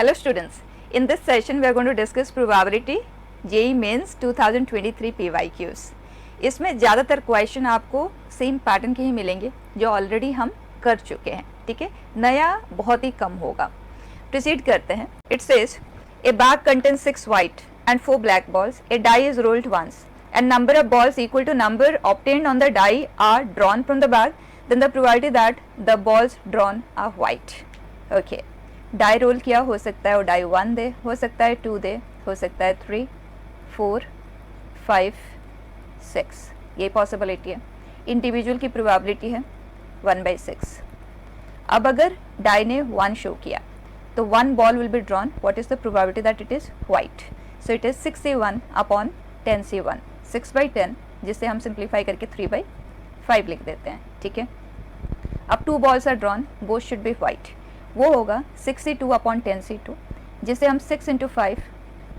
Hello students, in this session we are going to discuss probability JEE Mains 2023 PYQs। इसमें ज़्यादातर question आपको same pattern के ही मिलेंगे जो ऑलरेडी हम कर चुके हैं, ठीक है। नया बहुत ही कम होगा। प्रोसीड करते हैं। It says A bag contains 6 white and 4 black balls. A die is rolled once and number of balls equal to number obtained on the die are drawn from the bag. Then the probability that the balls drawn are white. Okay. Die roll किया, हो सकता है वो die 1 दे, हो सकता है 2 दे, हो सकता है 3, 4, 5, 6, ये पॉसिबिलिटी है। इंडिविजुअल की प्रोबेबिलिटी है 1/6। अब अगर डाई ने 1 शो किया तो 1 ball will be drawn, what is the probability that it is white? So it is 6C1 upon 10C1, 6/10, जिसे हम सिंप्लीफाई करके 3/5 लिख देते हैं, ठीक है। अब 2 balls are drawn, both should be white, वो होगा 6C2 अपॉन 10C2, जिसे हम 6 × 5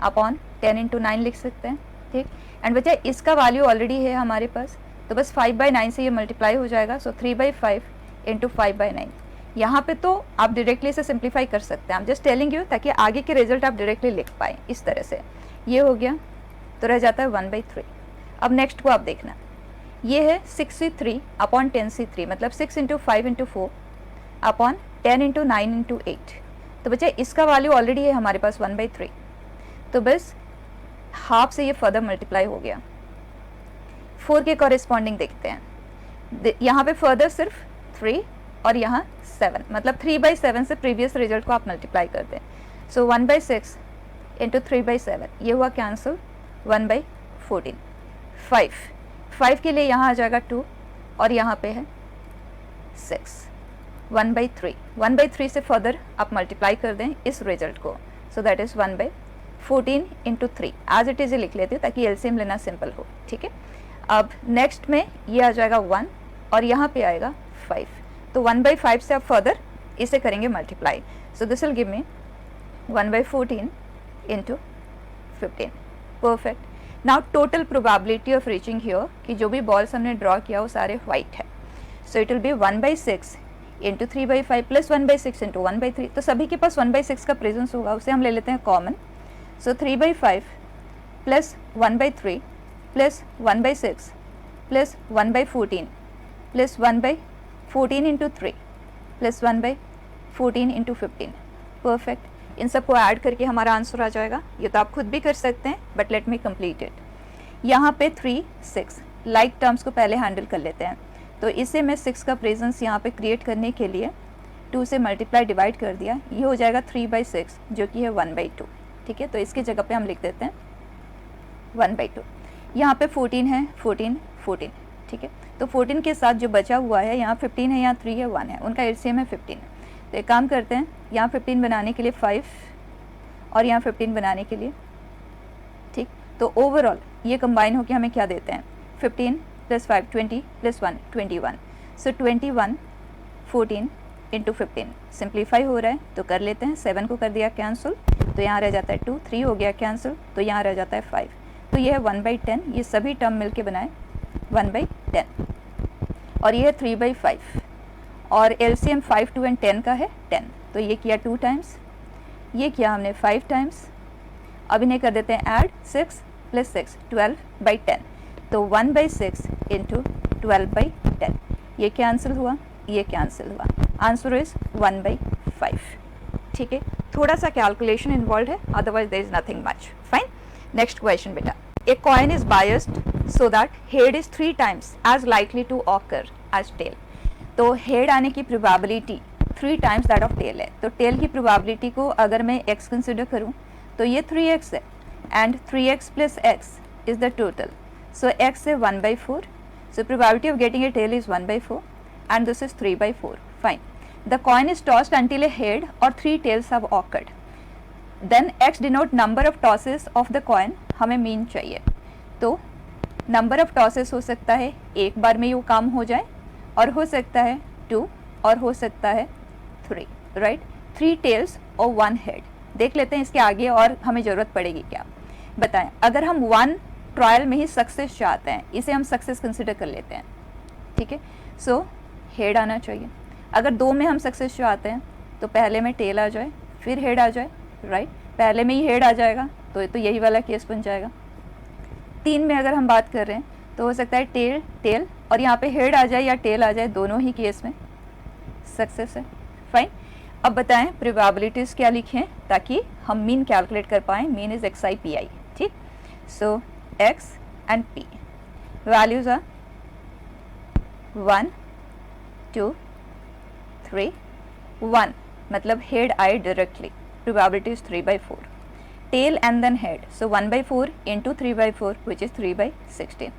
अपॉन 10 × 9 लिख सकते हैं, ठीक। एंड बच्चा इसका वैल्यू ऑलरेडी है हमारे पास, तो बस 5/9 से ये मल्टीप्लाई हो जाएगा। सो 3/5 × 5/9। यहाँ पे तो आप डायरेक्टली इसे सिंप्लीफाई कर सकते हैं, I am just telling you ताकि आगे के रिजल्ट आप डायरेक्टली लिख पाएँ इस तरह से। ये हो गया तो रह जाता है 1/3। अब नेक्स्ट को आप देखना, ये है 6C3 अपॉन 10C3, मतलब 6 × 5 × 4 अपॉन 10 × 9 × 8। तो बच्चे इसका वैल्यू ऑलरेडी है हमारे पास 1/3, तो बस हाफ से ये फर्दर मल्टीप्लाई हो गया। 4 के कॉरेस्पॉन्डिंग देखते हैं, यहाँ पे फर्दर सिर्फ 3 और यहाँ 7, मतलब 3/7 से प्रीवियस रिजल्ट को आप मल्टीप्लाई कर दें। सो 1/6 × 3/7, ये हुआ कैंसिल, 1/14। 5 के लिए यहाँ आ जाएगा 2 और यहाँ पे है 6, 1/3। 1/3 से फर्दर आप मल्टीप्लाई कर दें इस रिजल्ट को, so that is 1/14 × 3 as it is ही लिख लेते हैं ताकि एलसीएम लेना सिंपल हो, ठीक है। अब नेक्स्ट में ये आ जाएगा 1 और यहाँ पे आएगा 5, तो 1/5 से आप फर्दर इसे करेंगे multiply, so this will give me 1/14 × 15। Perfect. Now total probability of reaching here कि जो भी बॉल्स हमने ड्रॉ किया वो सारे वाइट है, so it will be 1/6 × 3/5 plus 1/6 × 1/3। तो सभी के पास 1/6 का प्रेजेंस होगा, उसे हम ले लेते हैं common. So 3/5 plus 1/3 plus 1/6 plus 1/14 plus 1/14 × 3 plus 1/14 × 15। Perfect. इन सबको ऐड करके हमारा आंसर आ जाएगा। ये तो आप खुद भी कर सकते हैं, but let me complete it. यहाँ पे 3, 6 लाइक टर्म्स को पहले हैंडल कर लेते हैं, तो इसे मैं 6 का प्रेजेंस यहाँ पे क्रिएट करने के लिए 2 से मल्टीप्लाई डिवाइड कर दिया, ये हो जाएगा 3/6 जो कि है 1/2, ठीक है। तो इसकी जगह पे हम लिख देते हैं 1/2। यहाँ पे 14 है, 14, 14, ठीक है। तो 14 के साथ जो बचा हुआ है, यहाँ 15 है, यहाँ 3 है, 1 है, उनका एलसीएम है 15। तो एक काम करते हैं, यहाँ 15 बनाने के लिए 5 और यहाँ 15 बनाने के लिए, ठीक। तो ओवरऑल ये कंबाइन होकर हमें क्या देते हैं, 15 + 5 20 + 1 21। सो 21 14 × 15 सिंप्लीफाई हो रहा है तो कर लेते हैं। 7 को कर दिया कैंसिल, तो यहाँ रह जाता है 2, 3 हो गया कैंसिल, तो यहाँ रह जाता है 5। तो ये है 1/10, ये सभी टर्म मिलके बनाए 1/10, और ये है 3/5, और एलसीएम 5, 2 एंड 10 का है 10। तो ये किया 2 टाइम्स, ये किया हमने 5 टाइम्स। अब इन्हें कर देते हैं ऐड, 6 + 6 12/10, तो 1/6 × 12/10। ये कैंसिल हुआ, ये कैंसिल हुआ, आंसर इज 1/5, ठीक है। थोड़ा सा कैलकुलेशन इन्वॉल्व है, otherwise there is nothing much. Fine. Next question बेटा, a coin is biased so that head is 3 times as likely to occur as tail. तो हेड आने की probability 3 times that of tail है। तो tell की probability को अगर मैं x कंसिडर करूँ तो ये 3x है, and 3x + x is the total. So x is 1/4. So probability of getting a tail is 1/4, and this is 3/4. Fine. The coin is tossed until a head or 3 tails have occurred. Then x denote number of tosses of the coin. हमें mean चाहिए, तो number of tosses हो सकता है एक बार में ये काम हो जाए, और हो सकता है 2 और हो सकता है 3, राइट। 3 टेल्स और 1 हेड। देख लेते हैं इसके आगे और हमें ज़रूरत पड़ेगी क्या, बताएं। अगर हम 1 ट्रायल में ही सक्सेस चाहते हैं, इसे हम सक्सेस कंसिडर कर लेते हैं, ठीक है। सो हेड आना चाहिए। अगर 2 में हम सक्सेस चाहते हैं तो पहले में टेल आ जाए, फिर हेड आ जाए, राइट, पहले में ही हेड आ जाएगा तो यही वाला केस बन जाएगा। 3 में अगर हम बात कर रहे हैं तो हो सकता है टेल टेल और यहाँ पे हेड आ जाए या टेल आ जाए, दोनों ही केस में सक्सेस है। फाइन, अब बताएं प्रोबेबिलिटीज़ क्या लिखें ताकि हम मीन कैलकुलेट कर पाएँ। Mean is x i p i, ठीक। So x and p values are 1 2 3 1, मतलब हेड आए directly, probability is 3/4। Tail and then head, so 1/4 into 3/4 which is 3/16।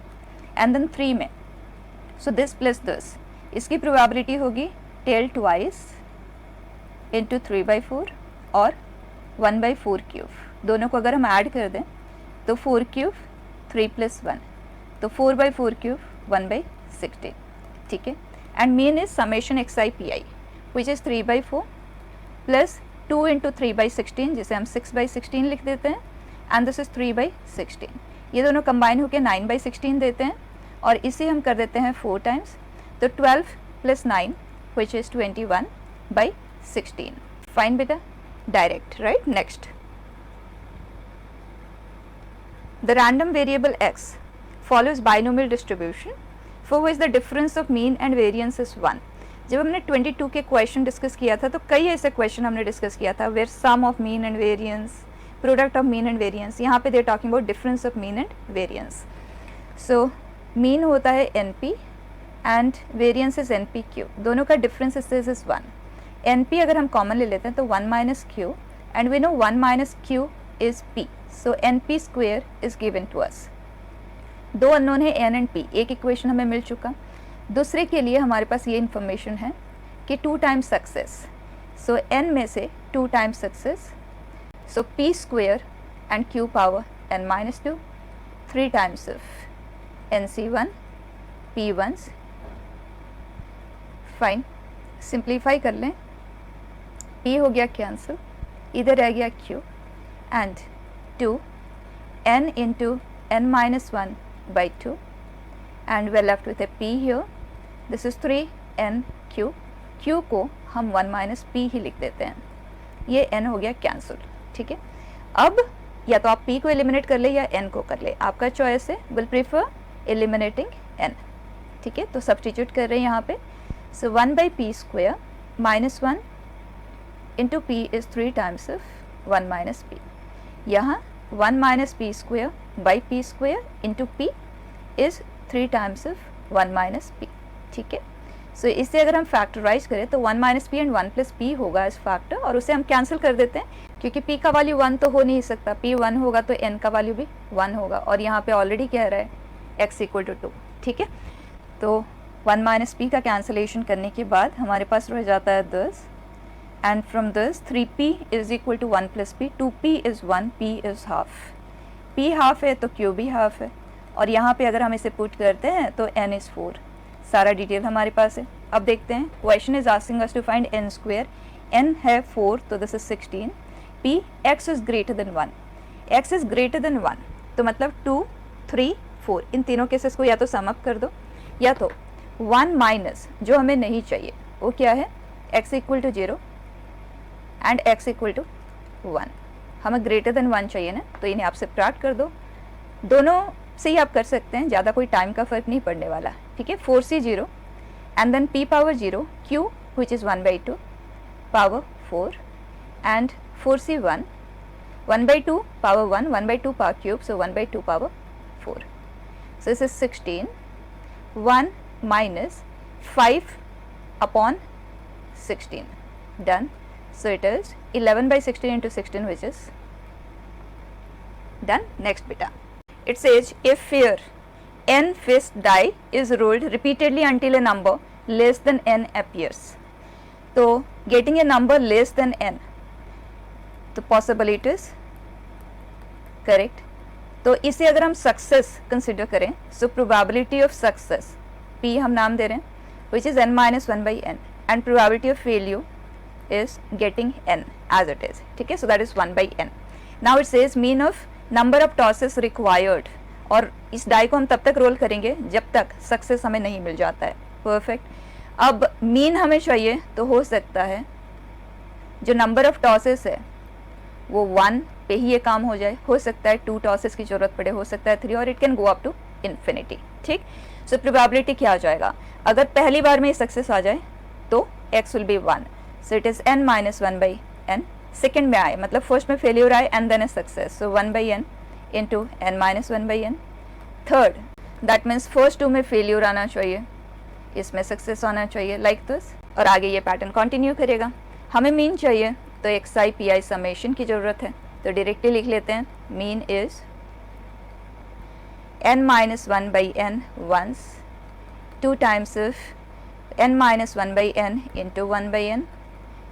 And then 3 में, सो दिस प्लस दिस, इसकी probability होगी tail twice into 3/4 और 1/4 cube, दोनों को अगर हम ऐड कर दें तो 4 क्यूब 3 + 1, तो 4/4 क्यूब 1/16, ठीक है। And mean is summation x i p I which is 3/4 plus 2 into 3/16, जिसे हम 6/16 लिख देते हैं, एंड दिस इज 3/16। ये दोनों कंबाइन होकर 9/16 देते हैं और इसे हम कर देते हैं 4 टाइम्स, तो 12 + 9 विच इज़ 21/16। फाइन बेटा, direct, right. Next, the random variable x follows binomial distribution for which the difference of mean and variance is 1। जब हमने 22 के क्वेश्चन डिस्कस किया था तो कई ऐसे क्वेश्चन हमने डिस्कस किया था where sum of mean and variance, product of mean and variance. यहाँ पे they talking about difference of mean and variance. So mean होता है NP and variance is NPQ, दोनों का डिफरेंस इज 1। NP अगर हम कॉमन ले लेते हैं तो 1 - Q, and we know 1 - Q is P, so NP square is given to us. दो अननोन है N एंड P, एक इक्वेशन हमें मिल चुका। दूसरे के लिए हमारे पास ये इन्फॉर्मेशन है कि 2 टाइम्स सक्सेस, सो N में से 2 times success, so P square and Q power N - 2, 3 times of NC1 P1s। Fine, simplify कर लें, P हो गया कैंसिल, इधर रह गया Q and 2 N into N - 1/2 and we're left with a P here. This is 3NQ, Q को हम 1 - P ही लिख देते हैं, ये N हो गया कैंसिल, ठीक है। अब या तो आप P को एलिमिनेट कर ले या N को कर ले, आपका चॉइस है। विल प्रीफर एलिमिनेटिंग N, ठीक है। तो सब्सटीट्यूट कर रहे हैं यहाँ पे, सो 1/P square -1 into P is 3 times of 1 - P। यहाँ 1 - P square by P square into P is 3 times of 1 - P, ठीक है। सो इसे अगर हम फैक्टराइज करें तो 1 - P एंड 1 + P होगा इस फैक्टर, और उसे हम कैंसिल कर देते हैं क्योंकि P का वैल्यू 1 तो हो नहीं सकता। P 1 होगा तो N का वैल्यू भी 1 होगा, और यहाँ पे ऑलरेडी कह रहा है x = 2, ठीक है। तो 1 - P का कैंसिलेशन करने के बाद हमारे पास रह जाता है this, and from this 3P is equal to 1 + P, 2P is 1, P is half. P half है तो Q भी हाफ है, और यहाँ पे अगर हम इसे पुट करते हैं तो N इज़ 4। सारा डिटेल हमारे पास है। अब देखते हैं, question is asking us to find N square. N है 4 तो this is 16। P x is greater than 1, x is greater than 1 तो मतलब 2 3 4, इन तीनों केसेस को या तो सम अप कर दो, या तो 1 माइनस जो हमें नहीं चाहिए वो क्या है, x = 0 एंड x = 1। हमें ग्रेटर देन 1 चाहिए ना, तो इन्हें आप सब्ट्रैक्ट कर दो। दोनों से ही आप कर सकते हैं, ज़्यादा कोई टाइम का फ़र्क नहीं पड़ने वाला, ठीक है। 4C 0 and then P power 0, Q which is 1/2 power 4 and 4C 1, 1/2 power 1, 1/2 power cube, so 1/2 power 4। So this is 16, 1 minus 5 upon 16, done. So it is 11/16 into 16, which is done. Next beta, it says if here n fist die is rolled repeatedly until a number less than n appears, so getting a number less than n, the possibilities correct. तो इसे अगर हम success consider करें, so probability of success P हम नाम दे रहे हैं, which is n - 1/n, and probability of failure is getting n as it is, ठीक है। So that is 1/n। Now it says mean of number of tosses required, और इस die को हम तब तक रोल करेंगे जब तक सक्सेस हमें नहीं मिल जाता है। परफेक्ट। अब मीन हमें चाहिए, तो हो सकता है जो नंबर ऑफ टॉसेस है वो 1 पे ही ये काम हो जाए, हो सकता है 2 टॉसेस की ज़रूरत पड़े, हो सकता है 3, और it can go up to infinity. ठीक, सो प्रोबेबिलिटी क्या हो जाएगा, अगर पहली बार में सक्सेस आ जाए तो x will be 1, so it is n minus 1/n। Second में आए मतलब फर्स्ट में फेलियर आए and then a success, so 1/n into n minus 1/n। Third, that means first 2 में फेलियर आना चाहिए, इसमें सक्सेस आना चाहिए, लाइक दिस, और आगे ये पैटर्न कंटिन्यू करेगा। हमें मीन चाहिए तो xi pi समेशन की ज़रूरत है, तो डायरेक्टली लिख लेते हैं, mean is n minus 1/n once, 2 times of n minus 1/n into 1/n,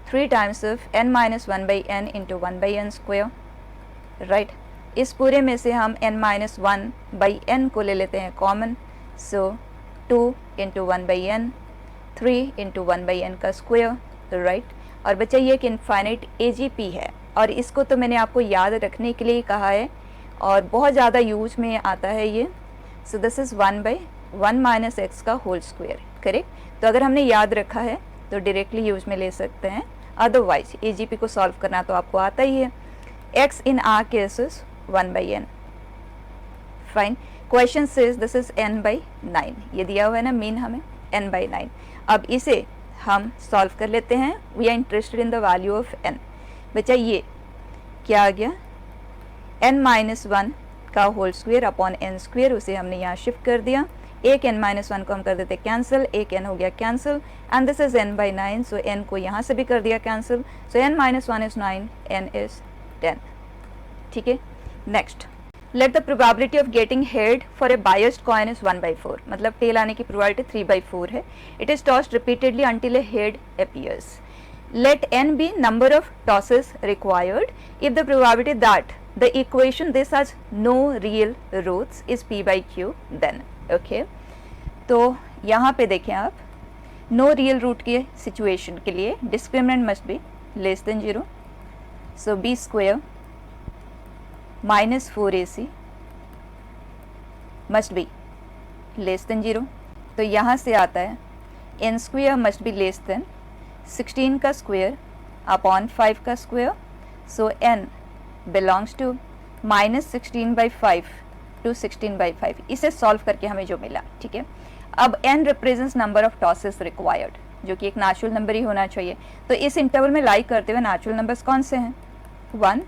3 times of n minus 1/n into 1/n square, right. इस पूरे में से हम n माइनस 1/n को ले लेते हैं कॉमन, सो 2 इंटू 1/n, 3 इंटू 1/n का स्क्वायर, राइट। और बच्चा ये एक इनफाइनाइट AGP है, और इसको तो मैंने आपको याद रखने के लिए कहा है और बहुत ज़्यादा यूज में आता है ये। So this is 1/1 minus x का होल स्क्वायर, करेक्ट। तो अगर हमने याद रखा है तो डायरेक्टली यूज में ले सकते हैं, अदरवाइज AGP को सॉल्व करना तो आपको आता ही है। x in are case is 1/n, fine. Question says this is n/9, ये दिया हुआ है ना मीन हमें n/9। अब इसे हम सॉल्व कर लेते हैं, we are interested in the value of n। बच्चा ये क्या आ गया, n माइनस 1 का whole square upon n square, उसे हमने यहाँ शिफ्ट कर दिया। एक n माइनस 1 को हम कर देते कैंसिल, एक n हो गया cancel, and this is n/9, so n को यहाँ से भी कर दिया cancel, so n minus 1 is 9, n is 10। ठीक है, next, let the probability of getting head for a biased coin is 1/4, मतलब टेल आने की प्रोबेबिलिटी 3/4 है। It is tossed repeatedly until a head appears. Let n be number of tosses required if the probability that the equation this has no real roots is p/q, then okay. तो यहाँ पे देखें आप, no real root के situation के लिए discriminant must be less than 0, so b square minus 4ac must be less than 0। तो यहाँ से आता है n square must be less than 16 का स्क्वायर अपॉन 5 का square, so n belongs to minus 16/5 to 16/5। इसे सॉल्व करके हमें जो मिला, ठीक है। अब n represents number of tosses required, जो कि एक नेचुरल नंबर ही होना चाहिए। तो इस इंटरवल में लाइक करते हुए नेचुरल नंबर्स कौन से हैं, 1,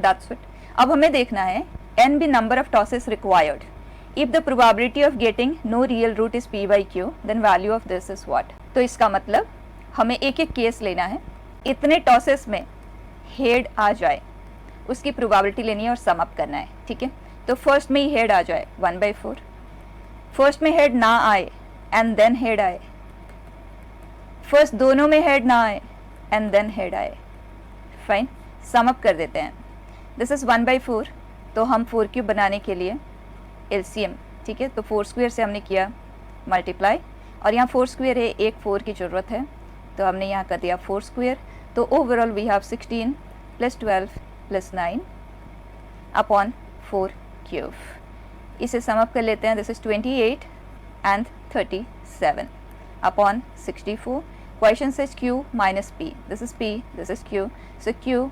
दैट्स इट। अब हमें देखना है n be number of tosses required if the probability of getting no real root is p/q, then value of this is what. तो इसका मतलब हमें एक एक केस लेना है, इतने टॉसेस में हेड आ जाए उसकी प्रोबेबिलिटी लेनी है और सम अप करना है, ठीक है। तो फर्स्ट में ही हेड आ जाए 1/4, फर्स्ट में हेड ना आए एंड देन हेड आए, फर्स्ट दोनों में हेड ना आए एंड देन हेड आए, फाइन। सम अप कर देते हैं, दिस इज 1/4, तो हम 4 बनाने के लिए LCM, ठीक है, तो 4 स्क्वायर से हमने किया मल्टीप्लाई, और यहाँ 4 स्क्वायर है, एक 4 की ज़रूरत है, तो हमने यहाँ कर दिया 4 स्क्वायर। तो ओवरऑल वी हैव 16 + 12 + 9 अपॉन 4 इसे सम अप कर लेते हैं, this is 28 and 37 upon 64। Question says q minus p, this is p, this is q, so q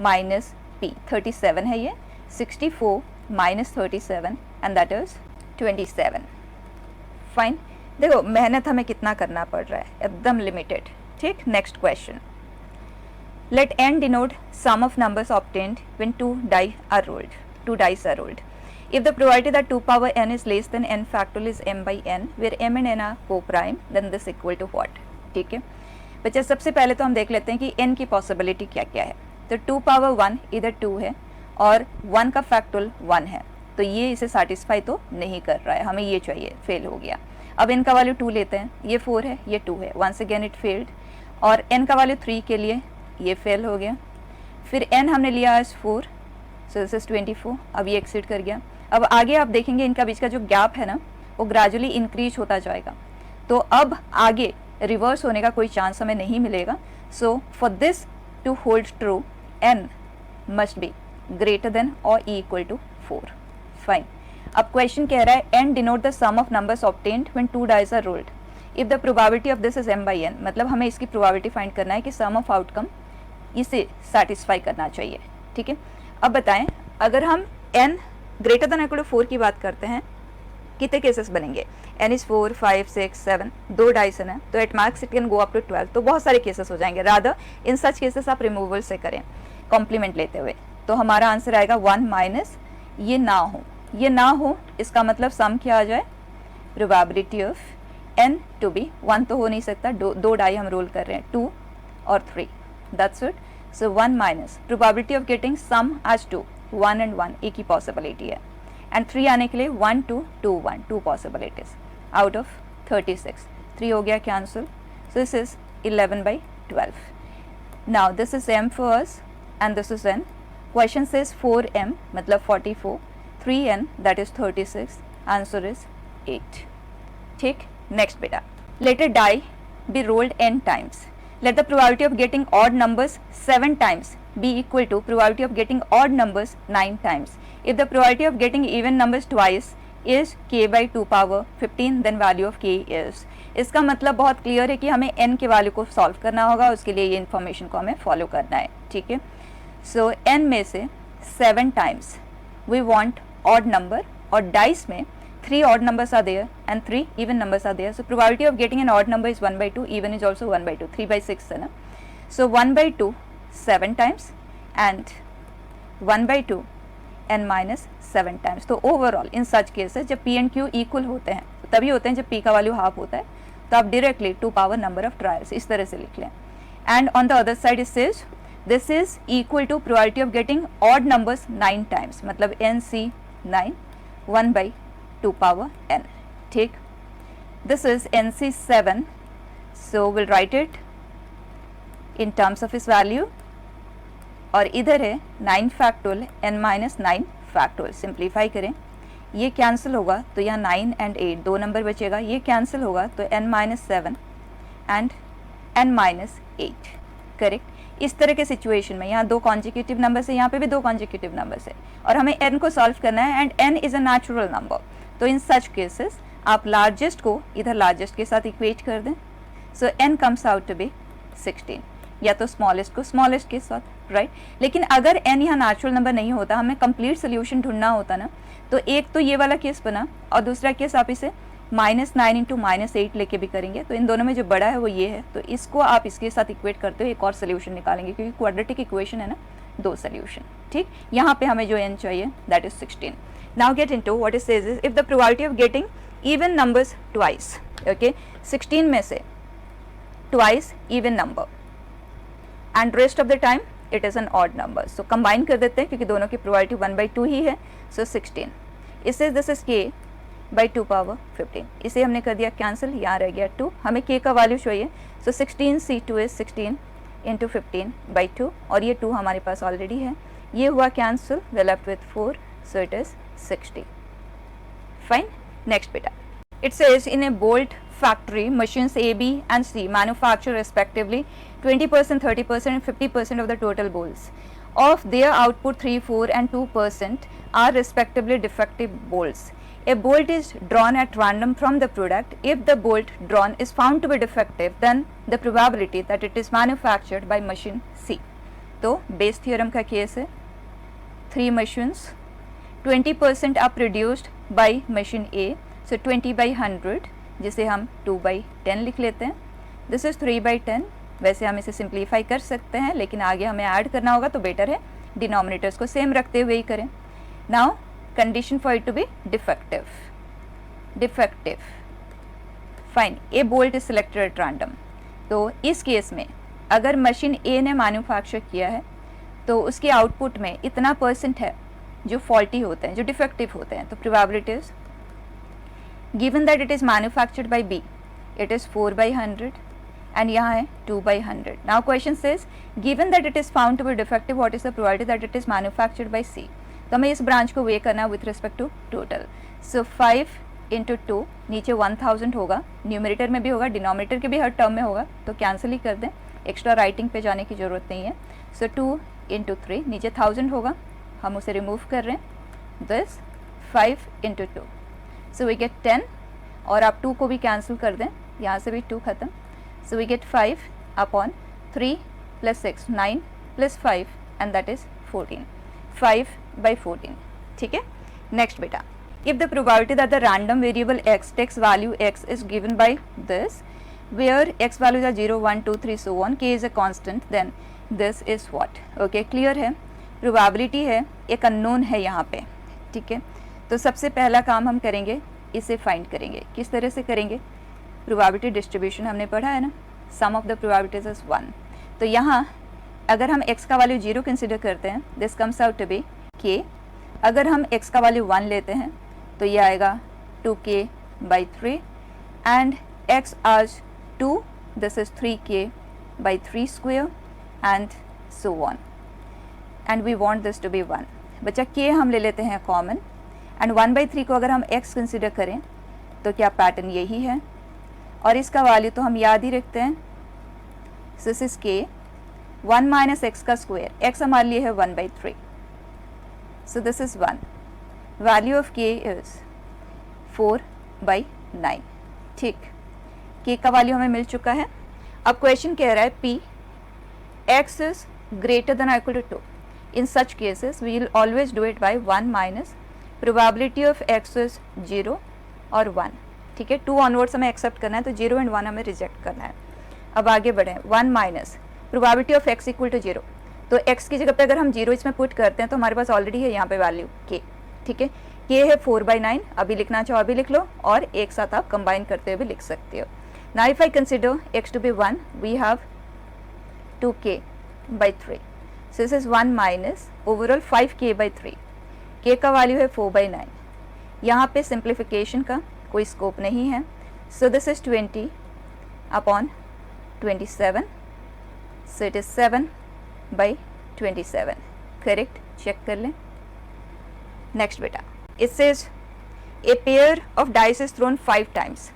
minus p 37 है ये, 64 minus 37 and that is 27, fine. देखो मेहनत हमें कितना करना पड़ रहा है, एकदम लिमिटेड, ठीक। Next question, let n denote sum of numbers obtained when 2 dice are rolled. If the probability that 2 power n is less than n factorial is m/n, where m and n are co-prime, then this equal to what, ठीक है। बच्चा सबसे पहले तो हम देख लेते हैं कि n की पॉसिबिलिटी क्या क्या है। तो 2 पावर 1 इधर 2 है और 1 का फैक्टोरियल 1 है, तो ये इसे सेटिस्फाई तो नहीं कर रहा है, हमें ये चाहिए, फेल हो गया। अब n का वैल्यू 2 लेते हैं, ये 4 है, ये 2 है, वंस अगेन इट फेल्ड। और n का वैल्यू 3 के लिए ये फेल हो गया। फिर n हमने लिया एज 4, सो दिस इज 24, अब ये एक्सीड कर गया। अब आगे आप देखेंगे इनका बीच का जो गैप है ना, वो ग्रेजुअली इंक्रीज होता जाएगा, तो अब आगे रिवर्स होने का कोई चांस हमें नहीं मिलेगा। So for this to hold true n must be greater than और इक्वल टू 4, फाइन। अब क्वेश्चन कह रहा है n denote the sum of numbers obtained when 2 dice are rolled if the probability of this is m/n, मतलब हमें इसकी probability find करना है कि सम ऑफ आउटकम इसे सेटिस्फाई करना चाहिए, ठीक है। अब बताएं, अगर हम n greater than equal to 4 की बात करते हैं, कितने केसेस बनेंगे? n इज 4, 5, 6, 7, 2 डाइसन है, तो at max it can go up to 12, तो बहुत सारे केसेस हो जाएंगे। रादर इन सच केसेस आप रिमूवल से करें, कॉम्प्लीमेंट लेते हुए। तो हमारा आंसर आएगा 1 माइनस ये ना हो, ये ना हो, इसका मतलब सम क्या आ जाए? Probability of n to be 1 तो हो नहीं सकता, दो डाई हम रोल कर रहे हैं, 2 और 3, that's it. So 1 minus probability of getting sum as 2, 1 and 1 एक ही पॉसिबिलिटी है, एंड 3 आने के लिए 1 2 2 1 2 पॉसिबिलिटीज आउट ऑफ 36, 3 हो गया cancel, so this is 11/12। Now this is m for us and this is n. Question says 4m मतलब 44, 3n that is 36, answer is 8, ठीक। Next बेटा, let a die be rolled n times, let the probability of getting odd numbers 7 times be equal to probability of getting odd numbers 9 times. If the probability of getting even numbers twice is k by 2 power 15, then value of k is. इसका मतलब बहुत clear है कि हमें n के value को solve करना होगा, उसके लिए ये इन्फॉर्मेशन को हमें फॉलो करना है, ठीक है। सो n में से 7 times we want odd number, और डाइस में 3 odd numbers are there and 3 even numbers are there. So probability of getting an odd number is 1/2, even is also 1/2, 3/6 है ना। So 1/2 7 times and 1/2 n minus 7 times. तो overall इन such cases जब p and q equal होते हैं, तो तभी होते हैं जब p का वैल्यू हाफ होता है, तो आप directly 2 power number of trials इस तरह से लिख लें। And on the other side it says this is equal to probability of getting odd numbers 9 times, मतलब nc 9 1/2 power n, ठीक। This is nc 7, so will write it in terms of इस value, और इधर है 9 factorial n minus 9 factorial. Simplify करें, ये cancel होगा तो यहाँ 9 and 8 दो नंबर बचेगा, ये कैंसिल होगा तो n minus 7 and n minus 8, correct. इस तरह के सिचुएशन में यहाँ 2 कॉन्जिक्यूटिव नंबर्स है, यहाँ पे भी 2 कॉन्जिक्यूटिव नंबर्स है, और हमें n को सॉल्व करना है, and n is a natural number. तो इन सच केसेस आप लार्जेस्ट को इधर लार्जेस्ट के साथ इक्वेट कर दें, so n comes out to be 16, या तो स्मॉलेस्ट को स्मॉलेस्ट के साथ, राइट। लेकिन अगर n यहाँ नेचुरल नंबर नहीं होता, हमें कंप्लीट सोल्यूशन ढूंढना होता ना, तो एक तो ये वाला केस बना, और दूसरा केस आप इसे -9 इंटू -8 लेके भी करेंगे, तो इन दोनों में जो बड़ा है वो ये है, तो इसको आप इसके साथ इक्वेट करते हो एक और सोल्यूशन निकालेंगे, क्योंकि क्वाड्रेटिक इक्वेशन है ना, 2 सोल्यूशन, ठीक। यहाँ पे हमें जो n चाहिए that is 16। Now get into what it says is if the probability of getting even numbers twice, okay, 16 में से twice even number and rest of the time it is an odd number, so combine कर देते हैं क्योंकि दोनों की probability 1/2 ही है, सो 16। इससे this is k by 2 power 15, इसे हमने कर दिया कैंसिल, यहाँ रह गया 2, हमें k का वैल्यू चाहिए, सो 16c2 इज 16 इंटू 15/2, और ये 2 हमारे पास ऑलरेडी है, ये हुआ cancel, we left with 4, so it is 60, fine. Next बेटा, it says in a bolt factory machines A, B and C manufacture respectively 20%, 30% and 50% of the total bolts. Of their output 3, 4 and 2% are respectively defective bolts. A bolt is drawn at random from the product. If the bolt drawn is found to be defective, then the probability that it is manufactured by machine C. तो base theorem का case है, 3 machines, 20% are produced by machine A, so 20/100, जिसे हम 2/10 लिख लेते हैं, this is 3/10। वैसे हम इसे सिंप्लीफाई कर सकते हैं, लेकिन आगे हमें ऐड करना होगा तो बेटर है डिनोमिनेटर्स को सेम रखते हुए ही करें। Now condition for it to be defective, defective, fine, a bolt is selected at random. तो इस केस में अगर मशीन ए ने मैन्युफैक्चर किया है तो उसके आउटपुट में इतना % है जो फॉल्टी होते हैं, जो डिफेक्टिव होते हैं, तो probabilities given that it is manufactured by B, it is 4/100 and यहाँ है 2/100. Now question says given that it is found to be defective, what is the probability that it is manufactured by C? तो हमें इस branch को weigh करना है with respect to total. So 5 into 2, नीचे 1000 होगा, न्यूमरेटर में भी होगा, डिनोमिनेटर के भी हर टर्म में होगा, तो कैंसिल ही कर दें, एक्स्ट्रा राइटिंग पे जाने की ज़रूरत नहीं है। So 2 into 3, नीचे 1000 होगा, हम उसे रिमूव कर रहे हैं, this 5 into 2, so we get 10, और आप 2 को भी कैंसिल कर दें, यहाँ से भी 2 खत्म, so we get 5 upon 3 plus 6, 9 plus 5 and that is 14, 5/14। ठीक है, नेक्स्ट बेटा, if the probability that the random variable x takes value x is given by this, where x values are 0, 1, 2, 3 so on, k is a constant, then this is what? okay, clear है, probability है, एक unknown है यहाँ पे। ठीक है, तो सबसे पहला काम हम करेंगे, इसे फाइंड करेंगे। किस तरह से करेंगे? प्रोबेबिलिटी डिस्ट्रीब्यूशन हमने पढ़ा है ना, सम ऑफ द प्रोबेबिलिटीज इज 1। तो यहाँ अगर हम x का वैल्यू 0 कंसिडर करते हैं, this comes out to be k। अगर हम x का वैल्यू 1 लेते हैं तो ये आएगा 2k/3 एंड x आज 2, this is 3k/3 square and so on, and we want this to be 1। बच्चा k हम ले लेते हैं कॉमन, एंड 1/3 को अगर हम x कंसिडर करें तो क्या पैटर्न यही है, और इसका वैल्यू तो हम याद ही रखते हैं, this is k 1 minus x का स्क्वायर, x हमारे लिए है 1/3, सो this is 1। Value of k is 4/9। ठीक, k का वैल्यू हमें मिल चुका है। अब क्वेश्चन कह रहा है p x is greater than और equal to 2, in such cases we will always do it by 1 minus probability of x is 0 और 1। ठीक है, 2 ऑनवर्ड्स हमें एक्सेप्ट करना है, तो 0 एंड 1 हमें रिजेक्ट करना है। अब आगे बढ़ें, 1 minus probability of x equal to 0, तो x की जगह पे अगर हम 0 इसमें पुट करते हैं तो हमारे पास ऑलरेडी है यहाँ पे वैल्यू k। ठीक है, k है 4/9, अभी लिखना चाहो अभी लिख लो, और एक साथ आप कंबाइन करते हुए भी लिख सकते हो। Now if I consider x to be 1, we have 2k/3, so this is 1 minus overall 5k/3, k का वैल्यू है 4/9। यहाँ पे सिंप्लीफिकेशन का कोई स्कोप नहीं है, so this is 20/27, so it is 7/27। Correct, check कर लें। नेक्स्ट बेटा, it says a pair of dice is thrown 5 times.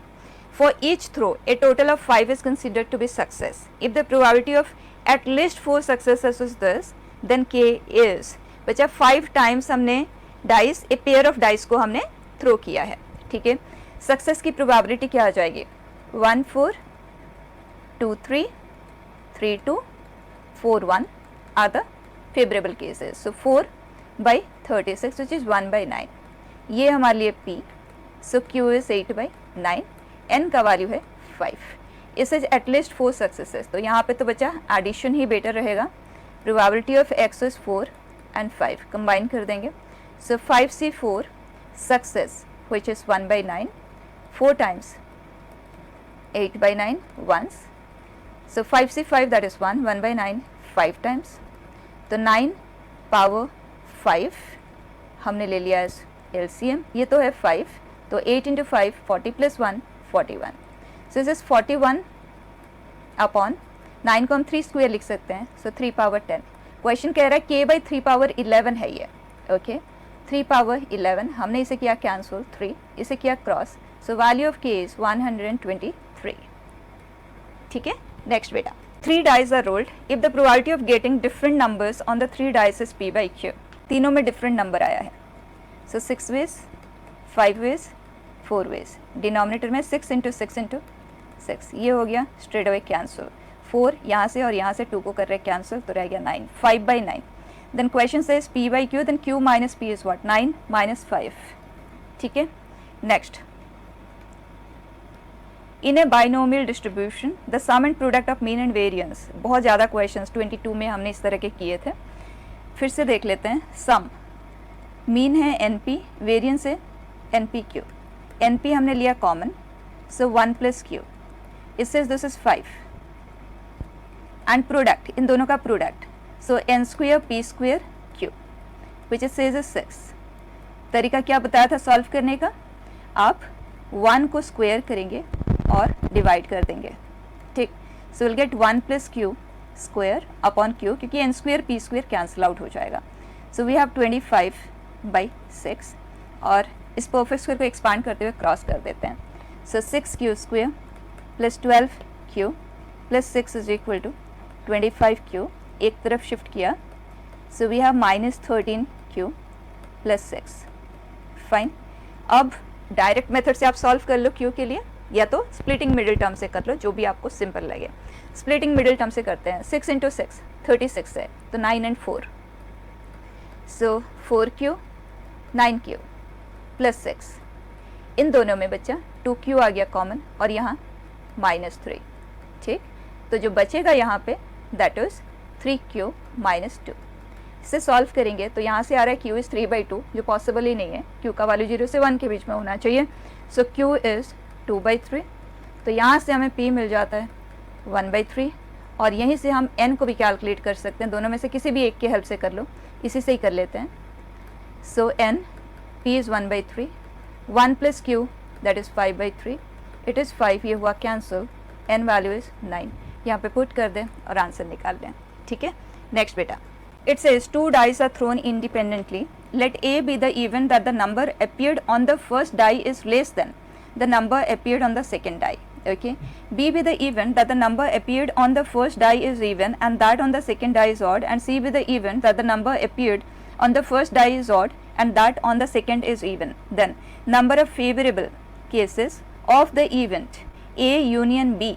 For each throw, a total of 5 is considered to be success. If the probability of at least 4 successes is this, then k is, बच्चा 5 times हमने dice, a pair of dice को हमने throw किया है। ठीक है, success की probability क्या आ जाएगी? 1 4 2 3 3 2 4 1 are the favourable cases, so 4/36 which is 1/9। ये हमारे लिए P, so Q is 8/9, N का वैल्यू है 5। इस इज एटलीस्ट 4 सक्सेसेस, तो यहाँ पे तो बच्चा एडिशन ही बेटर रहेगा। Probability of x is 4 and 5, combine कर देंगे, सो 5C4 success which is 1/9, 4 times 8/9 once, so 5C5 that is 1/9 5 times, तो 9 पावर 5 हमने ले लिया एज LCM, ये तो है 5, तो 8 into 5 40 plus 1 41, so this is 41/9 को हम 3 स्क्वायर लिख सकते हैं, सो 3 पावर 10। क्वेश्चन कह रहा है k/3 पावर 11 है ये, ओके 3 पावर 11, हमने इसे किया कैंसिल 3, इसे किया cross, so value of k is 123। ठीक है, नेक्स्ट बेटा, 3 dice are rolled. If the probability of getting different numbers on the 3 dice is p/q, तीनों में डिफरेंट नंबर आया है, सो 6 ways 5 ways 4 ways, डिनोमिनेटर में 6 इंटू 6 इंटू 6, ये हो गया स्ट्रेट अवे कैंसिल, 4 यहाँ से और यहाँ से 2 को कर रहे कैंसिल, तो रह गया 9, 5/9। Then question says p/q, then q minus p is what? 9 minus 5। ठीक है, next, in a binomial distribution the sum and product of mean and variance, बहुत ज़्यादा क्वेश्चंस 22 में हमने इस तरह के किए थे, फिर से देख लेते हैं। सम मीन है NP, वेरियंस है NPQ, NP हमने लिया कॉमन, सो 1 प्लस q, इससे this is 5, and product in दोनों का product, so n square p square q which is says 6। तरीका क्या बताया था सॉल्व करने का? आप 1 को स्क्वायर करेंगे और डिवाइड कर देंगे। ठीक, so will get 1 plus q square upon q, क्योंकि n square p square cancel out हो जाएगा, सो वी हैव 25/6, और इस परफेक्ट स्क्वायर को एक्सपांड करते हुए क्रॉस कर देते हैं, so 6q square plus 12q plus 6 is equal to 25q, एक तरफ शिफ्ट किया, so we have -13q plus 6। Fine, अब डायरेक्ट मेथड से आप सॉल्व कर लो q के लिए, या तो स्प्लिटिंग मिडिल टर्म से कर लो, जो भी आपको सिंपल लगे। स्प्लिटिंग मिडिल टर्म से करते हैं, 6 इंटू 6 36 है, तो 9 and 4, so 4q 9q plus 6, इन दोनों में बच्चा 2q आ गया कॉमन और यहाँ -3, ठीक। तो जो बचेगा यहाँ पे दैट इज 3q -2। इसे सॉल्व करेंगे तो यहाँ से आ रहा है q इज़ 3/2, जो पॉसिबल ही नहीं है, q का वैल्यू 0 से 1 के बीच में होना चाहिए, सो q इज़ 2/3। तो यहाँ से हमें p मिल जाता है 1/3, और यहीं से हम n को भी कैलकुलेट कर सकते हैं, दोनों में से किसी भी एक की हेल्प से कर लो, इसी से ही कर लेते हैं। सो n p is 1/3, 1 plus q that is 5/3, it is 5, ये हुआ कैंसिल, n वैल्यू इज़ 9, यहाँ पे पुट कर दें और आंसर निकाल दें, ठीक है। नेक्स्ट बेटा, it says 2 dice are thrown independently, let A be the event that the number appeared on the first die is less than the number appeared on the second die, okay। B be the event that the number appeared on the first die is even and that on the second die is odd, and C be the event that the number appeared on the first die is odd and that on the second is even, then number of favorable cases of the event A union B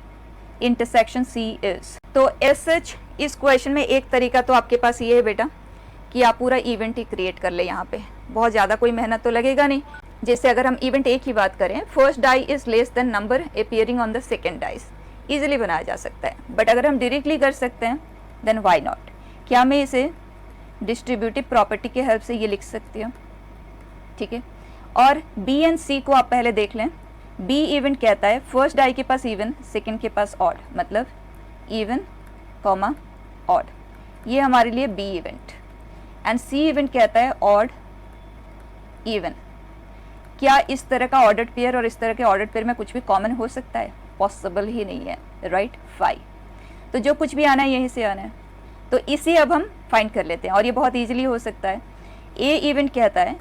intersection C is। तो SH इस question में एक तरीका तो आपके पास ये है बेटा कि आप पूरा इवेंट ही क्रिएट कर ले, यहाँ पे बहुत ज़्यादा कोई मेहनत तो लगेगा नहीं। जैसे अगर हम इवेंट ए की बात करें, first die is less than number appearing on the second dice, easily बनाया जा सकता है, बट अगर हम डायरेक्टली कर सकते हैं देन वाई नॉट। क्या मैं इसे डिस्ट्रीब्यूटिव प्रॉपर्टी के हेल्प से ये लिख सकती हूँ, ठीक है। और बी एंड सी को आप पहले देख लें। बी इवेंट कहता है फर्स्ट डाई के पास इवन, सेकेंड के पास ऑड, मतलब इवन कॉमा ऑड, ये हमारे लिए B event. And C event कहता है ऑड इवन। क्या इस तरह का ऑर्डर्ड पेयर और इस तरह के ऑर्डर्ड पेयर में कुछ भी कॉमन हो सकता है? पॉसिबल ही नहीं है, राइट। 5, तो जो कुछ भी आना है यहीं से आना है, तो इसे अब हम फाइंड कर लेते हैं और ये बहुत ईजिली हो सकता है। ए इवेंट कहता है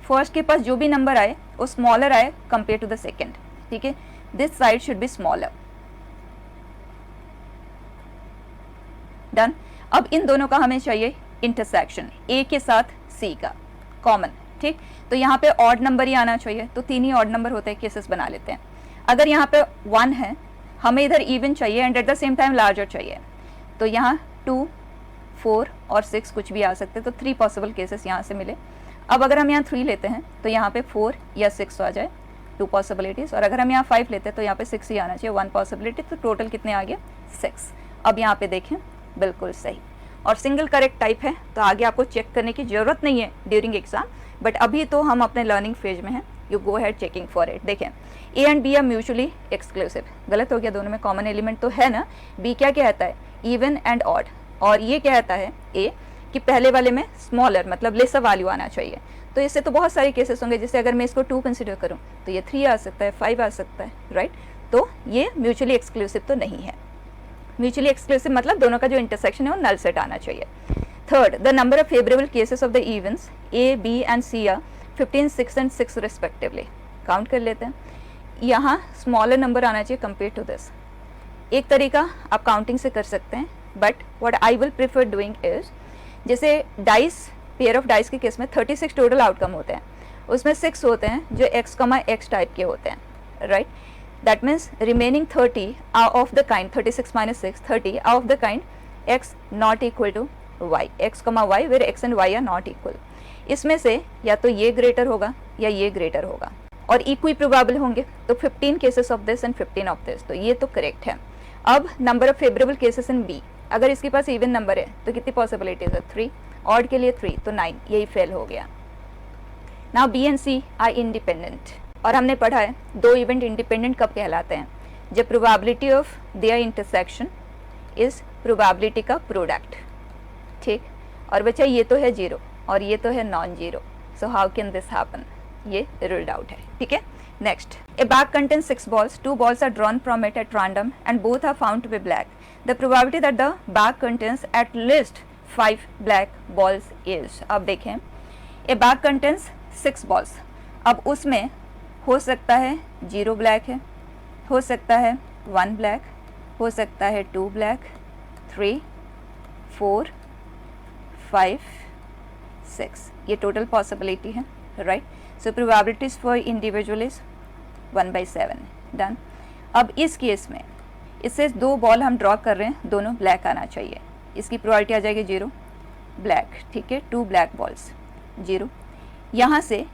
फर्स्ट के पास जो भी नंबर आए वो स्मॉलर आए कंपेयर टू द सेकेंड, ठीक है। This side should be smaller, done. अब इन दोनों का हमें चाहिए इंटरसेक्शन, ए के साथ सी का कॉमन, ठीक। तो यहाँ पे ऑड नंबर ही आना चाहिए, तो 3 ही ऑड नंबर होते हैं, केसेस बना लेते हैं। अगर यहाँ पे 1 है, हमें इधर इवन चाहिए and at the same time larger चाहिए, तो यहाँ 2, 4 और 6 कुछ भी आ सकते हैं, तो 3 पॉसिबल केसेस यहाँ से मिले। अब अगर हम यहाँ 3 लेते हैं तो यहाँ पे 4 या 6 आ जाए, 2 पॉसिबिलिटीज़, और अगर हम यहाँ 5 लेते हैं तो यहाँ पे 6 ही आना चाहिए, 1 पॉसिबिलिटी, तो टोटल कितने आ गए? 6। अब यहाँ पे देखें, बिल्कुल सही, और सिंगल करेक्ट टाइप है, तो आगे आपको चेक करने की ज़रूरत नहीं है ड्यूरिंग एग्जाम, बट अभी तो हम अपने लर्निंग फेज में हैं, you go ahead checking for it. देखें, A and B are mutually exclusive, गलत हो गया, दोनों में कॉमन एलिमेंट तो है ना। बी क्या कहता है? इवन एंड ऑड, और ये कहता है ए कि पहले वाले में स्मॉलर मतलब लेसर वैल्यू आना चाहिए। तो इससे तो बहुत सारे केसेस होंगे, जैसे अगर मैं इसको 2 कंसिडर करूँ तो ये 3 आ सकता है, 5 आ सकता है, राइट। तो ये म्यूचुअली एक्सक्लूसिव तो नहीं है। म्यूचुअली एक्सक्लूसिव मतलब दोनों का जो इंटरसेक्शन है वो नल सेट आना चाहिए। Third, the number of favourable cases of the events A, B and C are 15, 6 and 6 respectively. Count कर लेते हैं। यहाँ स्मॉलर नंबर आना चाहिए कंपेयर टू दिस। एक तरीका आप काउंटिंग से कर सकते हैं, but what I will prefer doing is, जैसे डाइस, पेयर ऑफ डाइस के केस में 36 टोटल आउटकम होते हैं, उसमें 6 होते हैं जो x, x टाइप के होते हैं, right. That means remaining 30 are of the kind 36 minus 6, 30 are of the kind x not equal to y, x, y where x and y are not equal। इसमें से या तो ये ग्रेटर होगा या ये ग्रेटर होगा, और इक्वी प्रोबेबल होंगे, तो 15 cases of this and 15 of this, तो ये तो करेक्ट है। अब number of favourable cases in B, अगर इसके पास इवन नंबर है तो कितनी पॉसिबिलिटीज है? 3, ऑड के लिए 3, तो 9, यही फेल हो गया। Now B and C are independent, और हमने पढ़ा है 2 इवेंट इंडिपेंडेंट कब कहलाते हैं? जब probability of their intersection is probability का प्रोडक्ट, ठीक। और बच्चा ये तो है 0 और ये तो है non zero, so how can this happen? ये रूल्ड आउट है, ठीक है। Next, A bag contains 6 balls, 2 balls are drawn from it at random and both are found to be black. The probability that the bag contains at least 5 black balls is, अब देखें, ए bag contains 6 balls, अब उसमें हो सकता है 0 black है, हो सकता है 1 ब्लैक, हो सकता है 2 ब्लैक, 3, 4, 5, 6, ये टोटल पॉसिबिलिटी है, right. So probabilities for individual is 1/7, done. अब इस केस में इससे 2 बॉल हम ड्रॉ कर रहे हैं, दोनों ब्लैक आना चाहिए, इसकी प्रोबेबिलिटी आ जाएगी 0 ब्लैक, ठीक है, 2 ब्लैक बॉल्स 0। यहाँ से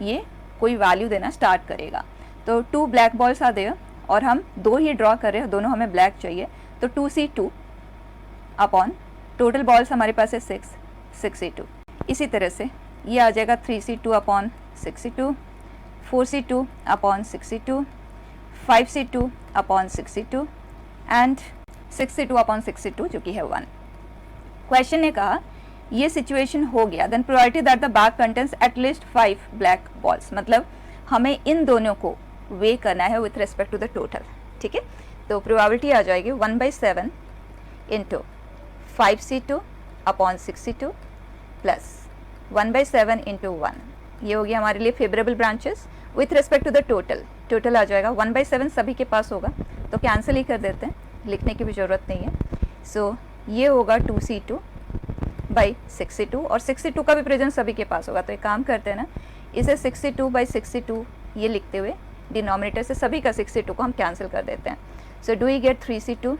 ये कोई वैल्यू देना स्टार्ट करेगा, तो 2 ब्लैक बॉल्स आ देगा और हम 2 ही ड्रॉ कर रहे हैं, दोनों हमें ब्लैक चाहिए, तो 2C2 अपॉन टोटल बॉल्स हमारे पास है 6, 6C2। इसी तरह से ये आ जाएगा 3C2 upon 6C2, 4C2 upon 6C2, 5C2 upon 6C2 and 6C2 upon 6C2 जो कि है 1। क्वेश्चन ने कहा ये सिचुएशन हो गया, then probability that the bag contains at least 5 black balls, मतलब हमें इन दोनों को वे करना है with respect to the total, ठीक है। तो प्रोबेबिलिटी आ जाएगी 1/7 into 5C2 upon 6C2 plus 1/7 into 1, ये हो गया हमारे लिए favourable branches with respect to the total. Total आ जाएगा 1/7, सभी के पास होगा तो कैंसिल ही कर देते हैं, लिखने की भी ज़रूरत नहीं है। सो ये होगा 2C2 बाई 6C2 और 6C2 का भी प्रेजेंट सभी के पास होगा, तो एक काम करते हैं ना, इसे 6C2 बाई 6C2 ये लिखते हुए डिनोमिनेटर से सभी का 6C2 को हम कैंसिल कर देते हैं। So do you get 3C2,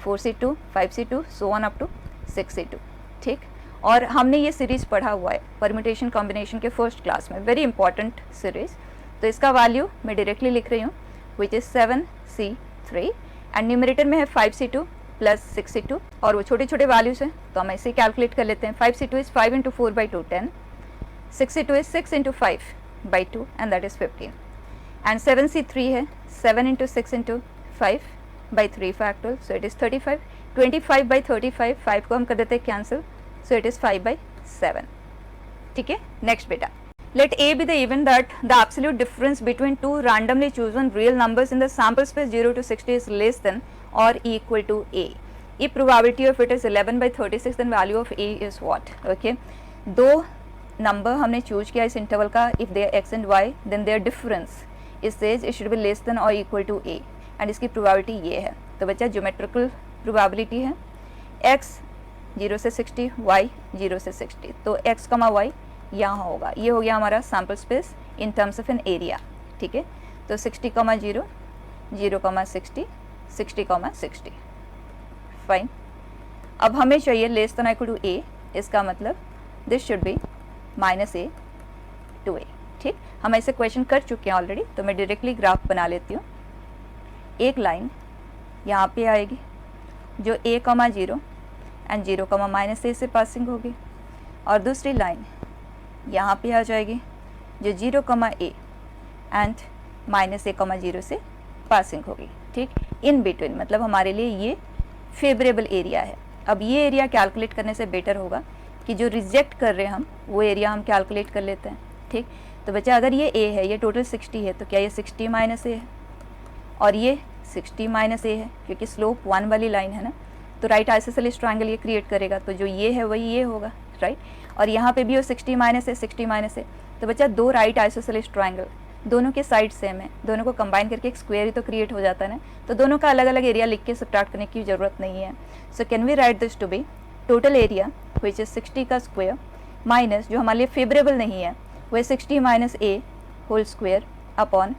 4C2, 5C2 so on up to 6C2, ठीक। और हमने ये सीरीज़ पढ़ा हुआ है परम्यूटेशन कॉम्बिनेशन के फर्स्ट क्लास में, वेरी इंपॉर्टेंट सीरीज़। तो इसका वैल्यू मैं डायरेक्टली लिख रही हूँ which is 7C3 and numerator में है 5C2 प्लस 6C2 और वो छोटे छोटे वैल्यूज़ हैं तो हम ऐसे कैलकुलेट कर लेते हैं। 5C2 is 5 into 4/2 10, 6C2 is 6 into 5/2 and that is 15 and 7C3 है 7 into 6 into 5/3 factorial, so it is 35। 25/35, 5 को हम कर देते हैं कैंसिल, so it is 5/7, ठीक है। नेक्स्ट बेटा, let A be the event that the absolute difference between two randomly chosen real numbers in the sample space 0 to 60 is less than or equal to A. If probability of it is 11/36, then value of A is what? Okay, दो number हमने choose किया इस interval का, if they are x and y, then their difference it says it should be less than or equal to A and इसकी probability ये है। तो बच्चा ज्योमेट्रिकल probability है x 0 से 60, y 0 से 60, तो x, y यहाँ होगा। ये हो गया हमारा sample space in terms of an area, ठीक है। तो 60, 0, 0, 60, 60, 60, फाइन। अब हमें चाहिए less than equal to a, इसका मतलब this should be -a to a, ठीक। हम ऐसे क्वेश्चन कर चुके हैं ऑलरेडी, तो मैं डायरेक्टली ग्राफ बना लेती हूँ। एक लाइन यहाँ पे आएगी जो a, 0 एंड 0, -a से पासिंग होगी और दूसरी लाइन यहाँ पे आ जाएगी जो 0, a एंड -a, 0 से पासिंग होगी, ठीक। इन बिटवीन मतलब हमारे लिए ये फेवरेबल एरिया है। अब ये एरिया कैलकुलेट करने से बेटर होगा कि जो रिजेक्ट कर रहे हैं हम वो एरिया हम कैलकुलेट कर लेते हैं, ठीक। तो बच्चा अगर ये a है, ये टोटल 60 है, तो क्या ये 60 - a है और ये 60 - a है, क्योंकि स्लोप 1 वाली लाइन है ना, तो राइट आइसोसेलेस ट्रायंगल ये क्रिएट करेगा, तो जो ये है वही ये होगा, राइट। और यहाँ पे भी वो 60 - a, 60 - a, तो बच्चा दो राइट आइसोसेलेस ट्रायंगल, दोनों के साइड सेम है, दोनों को कंबाइन करके एक स्क्वायर ही तो क्रिएट हो जाता है ना, तो दोनों का अलग अलग एरिया लिख के सब्ट्रैक्ट करने की ज़रूरत नहीं है। So can we write this to be total area which is 60 का स्क्वायर माइनस जो हमारे लिए फेवरेबल नहीं है वो है 60 - a whole square upon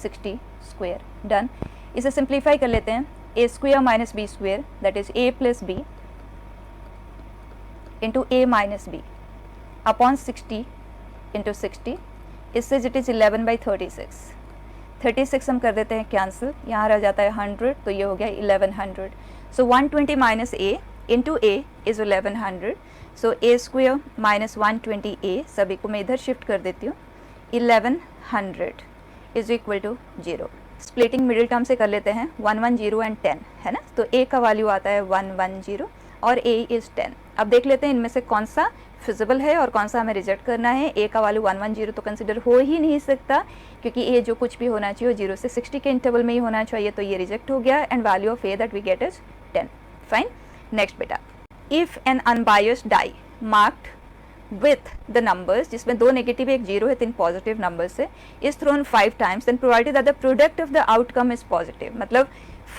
60 square, done. इसे सिंप्लीफाई कर लेते हैं, a square minus b square that is a plus b into a minus b upon 60 into 60, इससे इट इज़ 11/36। 36 हम कर देते हैं कैंसिल, यहाँ रह जाता है 100, तो ये हो गया 1100। सो 120 minus a into a is 1100, so a square minus 120a, सभी को मैं इधर शिफ्ट कर देती हूँ, 1100 is equal to 0। Splitting middle term से कर लेते हैं, 110 एंड 10 है ना, तो a का वैल्यू आता है 110 और a इज़ 10। अब देख लेते हैं इनमें से कौन सा फिजिबल है और कौन सा हमें रिजेक्ट करना है। a का वैल्यू 110 तो कंसिडर हो ही नहीं सकता, क्योंकि a जो कुछ भी होना चाहिए 0 से 60 के इंटरवल में ही होना चाहिए, तो ये रिजेक्ट हो गया and value of a that we get is 10, fine. Next बेटा, if an unbiased die marked with the numbers, जिसमें 2 नेगेटिव 1 0 है, 3 पॉजिटिव नंबर्स है, is thrown 5 times, then provided that the product of the outcome is positive. मतलब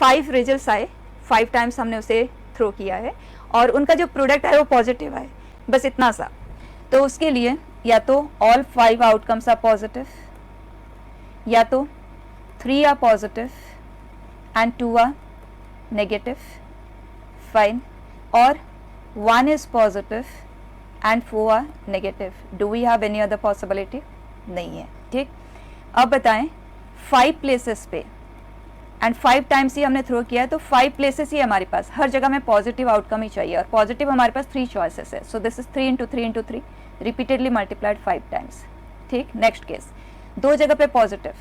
5 results आए, 5 times हमने उसे throw किया है और उनका जो प्रोडक्ट है वो पॉजिटिव है, बस इतना सा। तो उसके लिए या तो ऑल 5 आउटकम्स आर पॉजिटिव, या तो 3 are positive and 2 are negative, fine, और 1 is positive and 4 are negative. Do we have any other possibility? नहीं है. ठीक, अब बताएं 5 प्लेसेस पे एंड 5 टाइम्स ही हमने थ्रो किया है, तो 5 प्लेसेस ही हमारे पास, हर जगह में पॉजिटिव आउटकम ही चाहिए, और पॉजिटिव हमारे पास 3 चॉइसेस है. So this is 3 into 3 into 3 repeatedly multiplied 5 times. ठीक, नेक्स्ट केस, 2 जगह पे पॉजिटिव.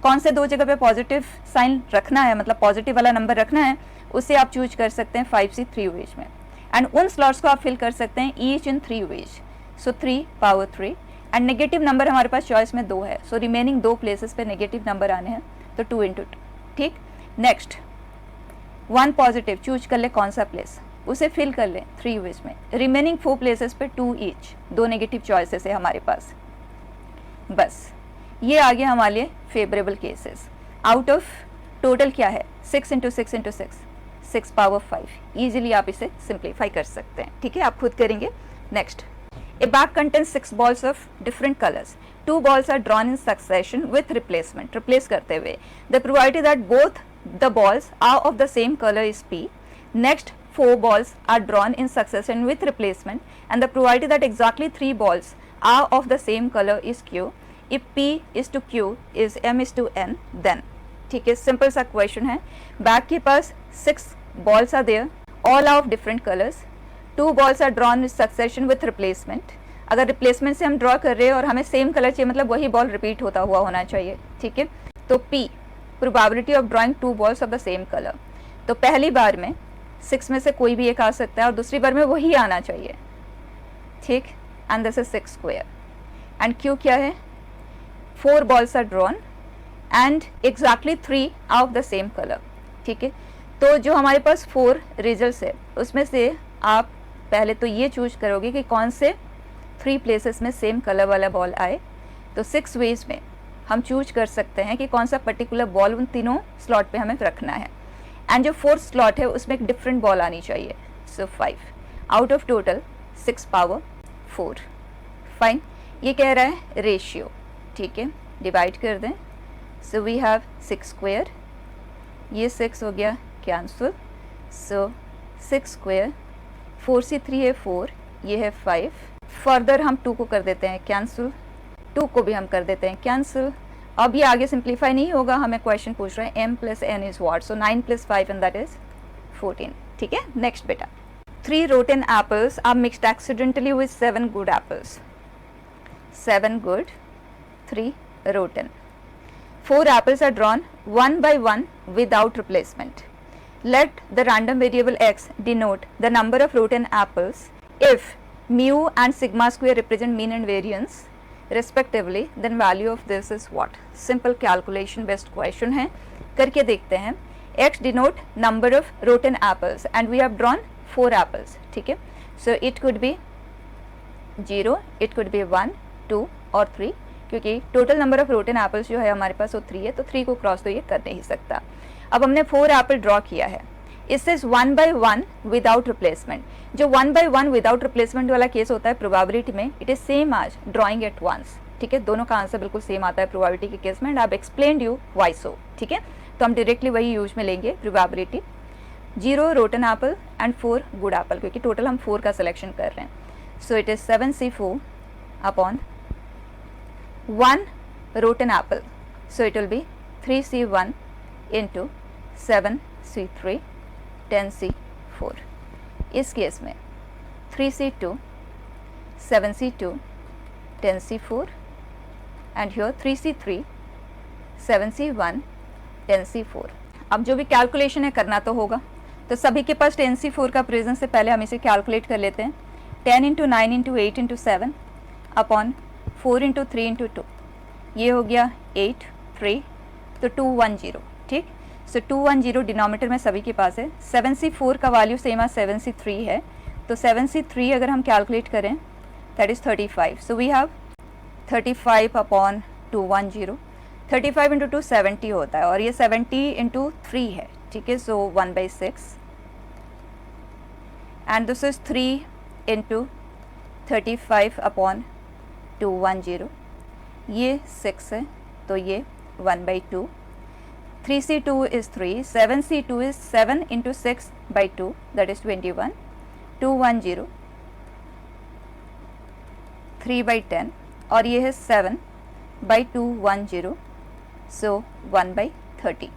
कौन से 2 जगह पे पॉजिटिव साइन रखना है, मतलब पॉजिटिव वाला नंबर रखना है, उसे आप चूज कर सकते हैं 5 से 3 वेज में, एंड उन स्लॉट्स को आप फिल कर सकते हैं each in 3 ways. So 3 power 3, and negative number हमारे पास चॉइस में 2 है, सो रिमेनिंग 2 प्लेसेस पे नेगेटिव नंबर आने हैं, तो 2 इंटू 2. ठीक, नेक्स्ट 1 पॉजिटिव चूज कर ले कौन सा प्लेस, उसे फिल कर ले 3 वेज में. रिमेनिंग 4 प्लेसेस पे 2 ईच, 2 नेगेटिव चॉइसेस है हमारे पास. बस ये आ गया हमारे लिए favourable cases. Out of total क्या है 6 इंटू 6 इंटू 6, 6 पावर 5. ईजिली आप इसे सिंप्लीफाई कर सकते हैं. ठीक है, आप खुद करेंगे. Next, A bag contains 6 balls of different colours. 2 balls are drawn in succession with replacement. Replace करते हुए. The probability that both the balls are of the same color is P. Next 4 balls are drawn in succession with replacement, and the probability that exactly 3 balls are of the same color is Q. If P is to Q is M is to N, then. ठीक है, simple सा question है. Bag के पास 6 balls are there, all are of different colors. 2 balls are drawn in succession with replacement. अगर replacement से हम draw कर रहे हैं और हमें सेम कलर चाहिए, मतलब वही बॉल रिपीट होता हुआ होना चाहिए. ठीक है, तो P probability of drawing 2 balls of the same colour. तो पहली बार में 6 में से कोई भी एक आ सकता है और दूसरी बार में वही आना चाहिए. ठीक, and this is 6 square. And Q क्या है, 4 balls are drawn and exactly 3 are of the same colour. ठीक है, तो जो हमारे पास 4 रिजल्ट्स है उसमें से आप पहले तो ये चूज करोगे कि कौन से 3 प्लेसेस में सेम कलर वाला बॉल आए. तो 6 वेज में हम चूज कर सकते हैं कि कौन सा पर्टिकुलर बॉल उन तीनों स्लॉट पे हमें रखना है, एंड जो 4th स्लॉट है उसमें एक डिफरेंट बॉल आनी चाहिए. सो 5 out of total 6 power 4. Fine, ये कह रहा है रेशियो. ठीक है, डिवाइड कर दें. सो वी हैव 6 स्क्वायर, ये 6 हो गया कैंसिल. सो 6 स्क्वायर, 4 से 3 है 4, ये है 5. फर्दर हम 2 को कर देते हैं कैंसिल, 2 को भी हम कर देते हैं कैंसिल. अब ये आगे सिंप्लीफाई नहीं होगा, हमें क्वेश्चन पूछ रहे हैं m plus n is what. So 9 plus 5 and that is 14. ठीक है, नेक्स्ट बेटा, 3 rotten apples are mixed accidentally with 7 good apples. 7 good, 3 rotten. 4 apples are drawn one by one without replacement. Let the random variable x denote the number of rotten apples if mu and sigma square represent mean and variance respectively, then value of this is what? Simple calculation based question है, करके देखते हैं. x denote number of rotten apples and we have drawn 4 apples. ठीक है, so it could be 0, it could be 1, 2 और 3, क्योंकि total number of rotten apples जो है हमारे पास वो 3 है, तो 3 को क्रॉस तो ये कर नहीं सकता. अब हमने 4 एप्पल ड्रॉ किया है. इससे 1 by 1 विदाउट रिप्लेसमेंट. जो 1 by 1 विदाउट रिप्लेसमेंट वाला केस होता है प्रोबेबिलिटी में, इट इज सेम आज ड्रॉइंग एट वंस. ठीक है, दोनों का आंसर बिल्कुल सेम आता है प्रोबेबिलिटी के केस में, and I have explained you why so. ठीक है, तो हम डायरेक्टली वही यूज में लेंगे probability. 0 rotten Apple and 4 good Apple, क्योंकि टोटल हम 4 का सिलेक्शन कर रहे हैं. सो it is 7c4 upon 1 rotten apple, so it will be 3c1 into 7c3 10c4. इस केस में 3c2 7c2 10c4 and here 3c3 7c1 10c4. अब जो भी कैलकुलेशन है करना तो होगा, तो सभी के पास 10c4 का प्रेजेंस से पहले हम इसे कैलकुलेट कर लेते हैं. 10 into 9 into 8 into 7 upon 4 into 3 into 2, ये हो गया 8 3, तो 210. ठीक, सो 210 डिनोमिनेटर में सभी के पास है. 7c4 का वैल्यू सेम है 7c3 है, तो 7c3 अगर हम कैलकुलेट करें that is 35. So we have 35 upon 210. 35 into 2 70 होता है, और ये 70 इंटू 3 है. ठीक है, सो 1/6 and this is 3 into 35 upon 210. ये 6 है, तो ये 1/2. 3c2 is 3, 7c2 is 7 into 6 by 2, that is 21, 210, 3 by 10, और ये है 7 by 210, सो 1 by 30।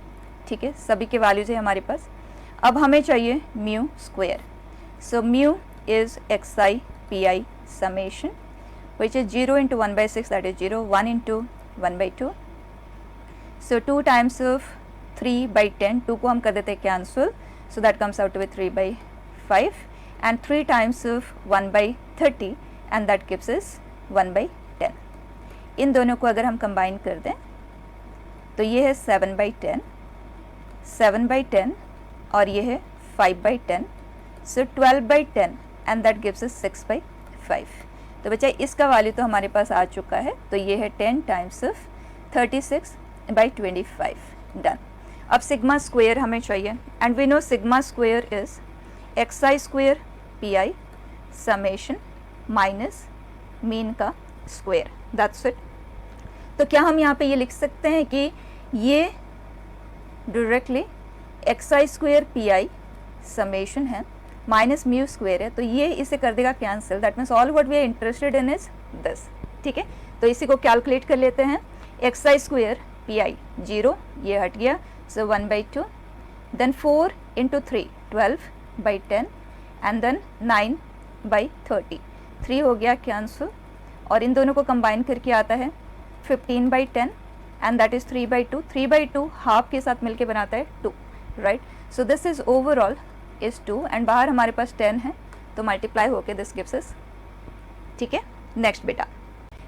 ठीक है, सभी के वैल्यूज है हमारे पास। अब हमें चाहिए mu square, so mu is xi pi summation which is 0 into 1 by 6, that is 0, 1 into 1 by 2, so 2 times of 3 by 10, 2 को हम कर देते हैं cancel, so that comes out to be 3 by 5, and 3 times of 1 by 30 and that gives us 1 by 10। इन दोनों को अगर हम combine कर दें तो ये है 7 by 10, 7 by 10 और ये है 5 by 10, so 12 by 10 and that gives us 6 by 5। तो बच्चा इसका वैल्यू तो हमारे पास आ चुका है, तो ये है 10 times of 36 by 25, डन। अब सिग्मा स्क्वायर हमें चाहिए, and we know sigma square is xi square pi summation minus mean का स्क्वायर, दैट्स इट। तो क्या हम यहाँ पे ये लिख सकते हैं कि ये directly xi square pi summation है माइनस म्यू स्क्वायर है, तो ये इसे कर देगा cancel, that means all what we are interested in is this. ठीक है, तो इसी को कैलकुलेट कर लेते हैं। xi स्क्वायर pi 0, ये हट गया, so 1 by 2, then 4 into 3 12 by 10 and then 9 by 30, 3 हो गया कैंसिल, और इन दोनों को कंबाइन करके आता है 15 by 10 and that is 3 by 2, 3 by 2 half के साथ मिलके बनाता है 2, right. So this is overall is 2 and बाहर हमारे पास 10 है, तो मल्टीप्लाई होके दिस गिव्स अस। ठीक है, नेक्स्ट बेटा,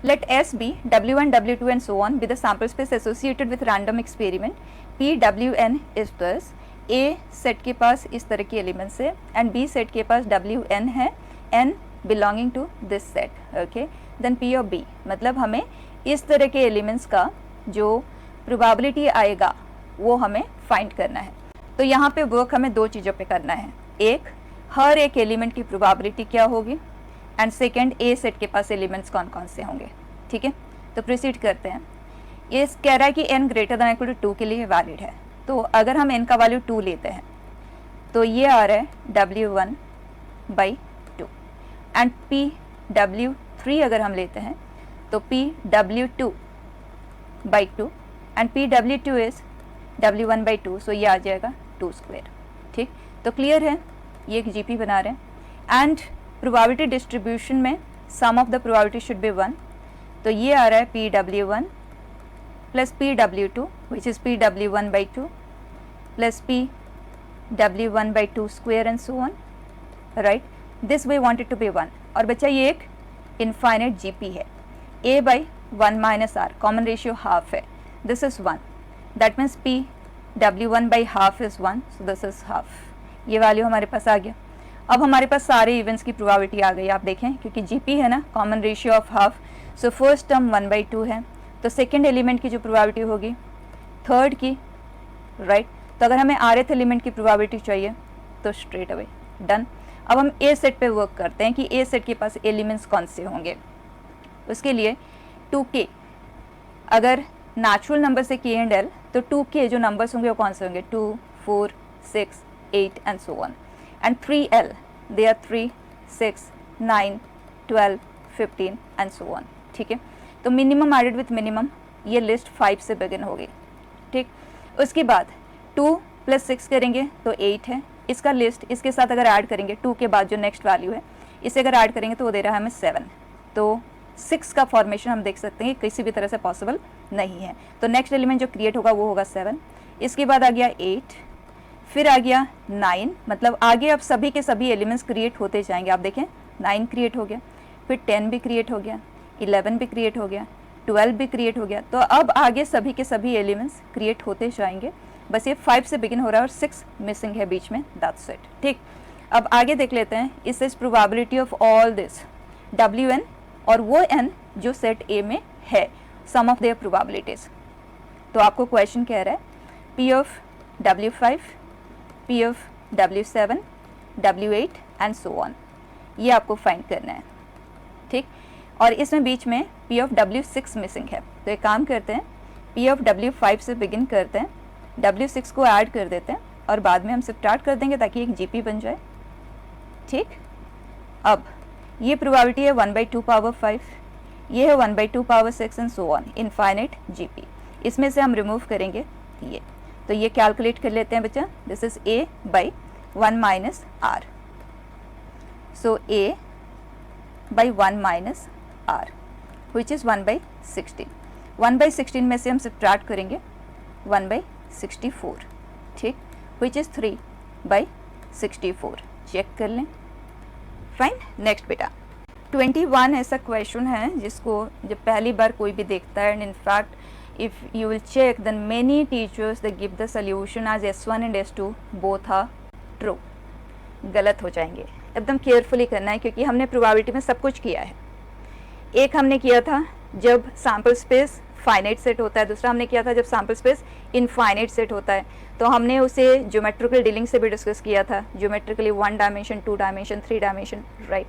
let S be W1, W2 and so on be the sample space associated with random experiment, P Wn is thus A set के पास इस तरह के एलिमेंट्स है एंड B सेट के पास Wn है, N belonging to this set, okay, then P of B, मतलब हमें इस तरह के एलिमेंट्स का जो प्रोबेबिलिटी आएगा वो हमें फाइंड करना है। तो यहाँ पे वर्क हमें दो चीज़ों पे करना है, एक हर एक एलिमेंट की प्रोबेबिलिटी क्या होगी, एंड सेकेंड ए सेट के पास एलिमेंट्स कौन कौन से होंगे। ठीक है, तो प्रोसीड करते हैं। ये कह रहा है कि n greater than equal to 2 के लिए वैलिड है, तो अगर हम n का वैल्यू 2 लेते हैं तो ये आ रहा है W1 by 2, एंड PW3 अगर हम लेते हैं तो PW2 by 2 and PW2 is W1 by 2, सो ये आ जाएगा 2 स्क्वायर। ठीक, तो क्लियर है, ये एक GP बना रहे हैं। एंड प्रोबेबिलिटी डिस्ट्रीब्यूशन में sum of the probability should be 1, तो ये आ रहा है PW1 plus PW2 which is PW1 by 2 plus PW1 by 2 square and so on, right. This we wanted to be 1, और बच्चा ये एक इनफाइनाइट GP है, A by 1 minus R, common ratio half है, this is 1, that means PW1 by half is 1, so this is half, ये value हमारे पास आ गया। अब हमारे पास सारे इवेंट्स की प्रोबेबिलिटी आ गई, आप देखें क्योंकि GP है ना, common ratio of half, so first term 1 by 2 है, तो सेकेंड एलिमेंट की जो प्रोबेबिलिटी होगी थर्ड की, राइट। तो अगर हमें rth एलिमेंट की प्रोबेबिलिटी चाहिए तो स्ट्रेट अवे डन। अब हम ए सेट पे वर्क करते हैं कि ए सेट के पास एलिमेंट्स कौन से होंगे। उसके लिए 2k, अगर नेचुरल नंबर से k एंड l, तो 2k जो नंबर्स होंगे वो कौन से होंगे, 2, 4, 6, 8 and so on, and 3l, they are 3, 6, 9, 12, 15 and so on। ठीक है, तो मिनिमम एडेड विथ मिनिमम, ये लिस्ट 5 से बिगिन होगी। ठीक, उसके बाद 2 + 6 करेंगे तो 8 है, इसका लिस्ट इसके साथ अगर ऐड करेंगे 2 के बाद जो नेक्स्ट वैल्यू है इसे अगर ऐड करेंगे तो वो दे रहा है हमें 7, तो 6 का फॉर्मेशन हम देख सकते हैं किसी भी तरह से पॉसिबल नहीं है, तो नेक्स्ट एलिमेंट जो क्रिएट होगा वो होगा 7, इसके बाद आ गया 8, फिर आ गया 9, मतलब आगे अब सभी के सभी एलिमेंट्स क्रिएट होते जाएंगे। आप देखें 9 क्रिएट हो गया, फिर 10 भी क्रिएट हो गया, 11 भी क्रिएट हो गया, 12 भी क्रिएट हो गया, तो अब आगे सभी के सभी एलिमेंट्स क्रिएट होते जाएंगे। बस ये 5 से बिगिन हो रहा है और 6 मिसिंग है बीच में, दैट्स इट। ठीक, अब आगे देख लेते हैं, इस is probability of all this Wn, और वो n जो सेट A में है, सम ऑफ देयर प्रोबेबिलिटीज। तो आपको क्वेश्चन कह रहा है P of W5, P of W7, W8 and so on, ये आपको फाइंड करना है। ठीक, और इसमें बीच में P of W6 मिसिंग है, तो एक काम करते हैं P of W5 से बिगिन करते हैं, W6 को ऐड कर देते हैं और बाद में हम सब्ट्रैक्ट कर देंगे ताकि एक GP बन जाए। ठीक, अब ये प्रोबेबिलिटी है 1/2 पावर 5, ये है 1/2 power 6 and so on, infinite GP। इसमें से हम रिमूव करेंगे ये, तो ये कैलकुलेट कर लेते हैं बच्चा। This is A by 1 minus R, so A by 1 minus R which is 1/16। 1/16 में से हम सब्ट्रैक्ट करेंगे 1/64, ठीक, विच इज़ 3/64। चेक कर लें। फाइन, नेक्स्ट बेटा 21 ऐसा क्वेश्चन है जिसको जब पहली बार कोई भी देखता है, and in fact if you will check then many teachers they give the solution as S1 and S2 both are true. गलत हो जाएंगे, एकदम केयरफुली करना है क्योंकि हमने प्रोबेबिलिटी में सब कुछ किया है। एक हमने किया था जब सैम्पल स्पेस फाइनाइट सेट होता है, दूसरा हमने किया था जब सैम्पल स्पेस इनफाइनाइट सेट होता है। तो हमने उसे ज्योमेट्रिकल डीलिंग से भी डिस्कस किया था, geometrically 1 dimension, 2 dimension, 3 dimension, right.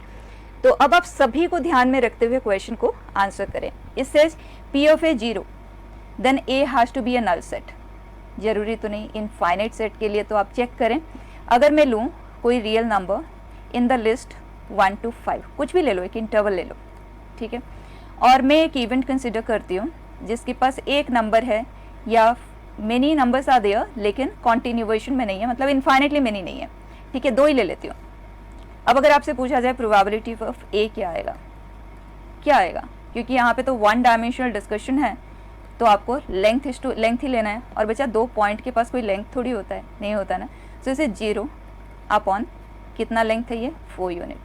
तो अब आप सभी को ध्यान में रखते हुए क्वेश्चन को आंसर करें। It says P of A 0 then A has to be a null set. जरूरी तो नहीं, इनफाइनाइट सेट के लिए तो आप चेक करें। अगर मैं लूँ कोई real number in the list 1 to 5, कुछ भी ले लो, एक इंटरवल ले लो, ठीक है, और मैं एक इवेंट कंसिडर करती हूँ जिसके पास एक नंबर है या मेनी नंबर्स आ देयर लेकिन कॉन्टिन्यूएशन में नहीं है, मतलब इनफाइनेटली मेनी नहीं है, ठीक है, 2 ही ले लेती हूँ। अब अगर आपसे पूछा जाए प्रोबेबिलिटी ऑफ A क्या आएगा, क्या आएगा, क्योंकि यहाँ पे तो 1 डायमेंशनल डिस्कशन है तो आपको लेंथ ही लेना है, और बच्चा 2 पॉइंट के पास कोई लेंथ थोड़ी होता है, नहीं होता ना। तो इसे 0 अपॉन कितना लेंथ है ये 4 यूनिट,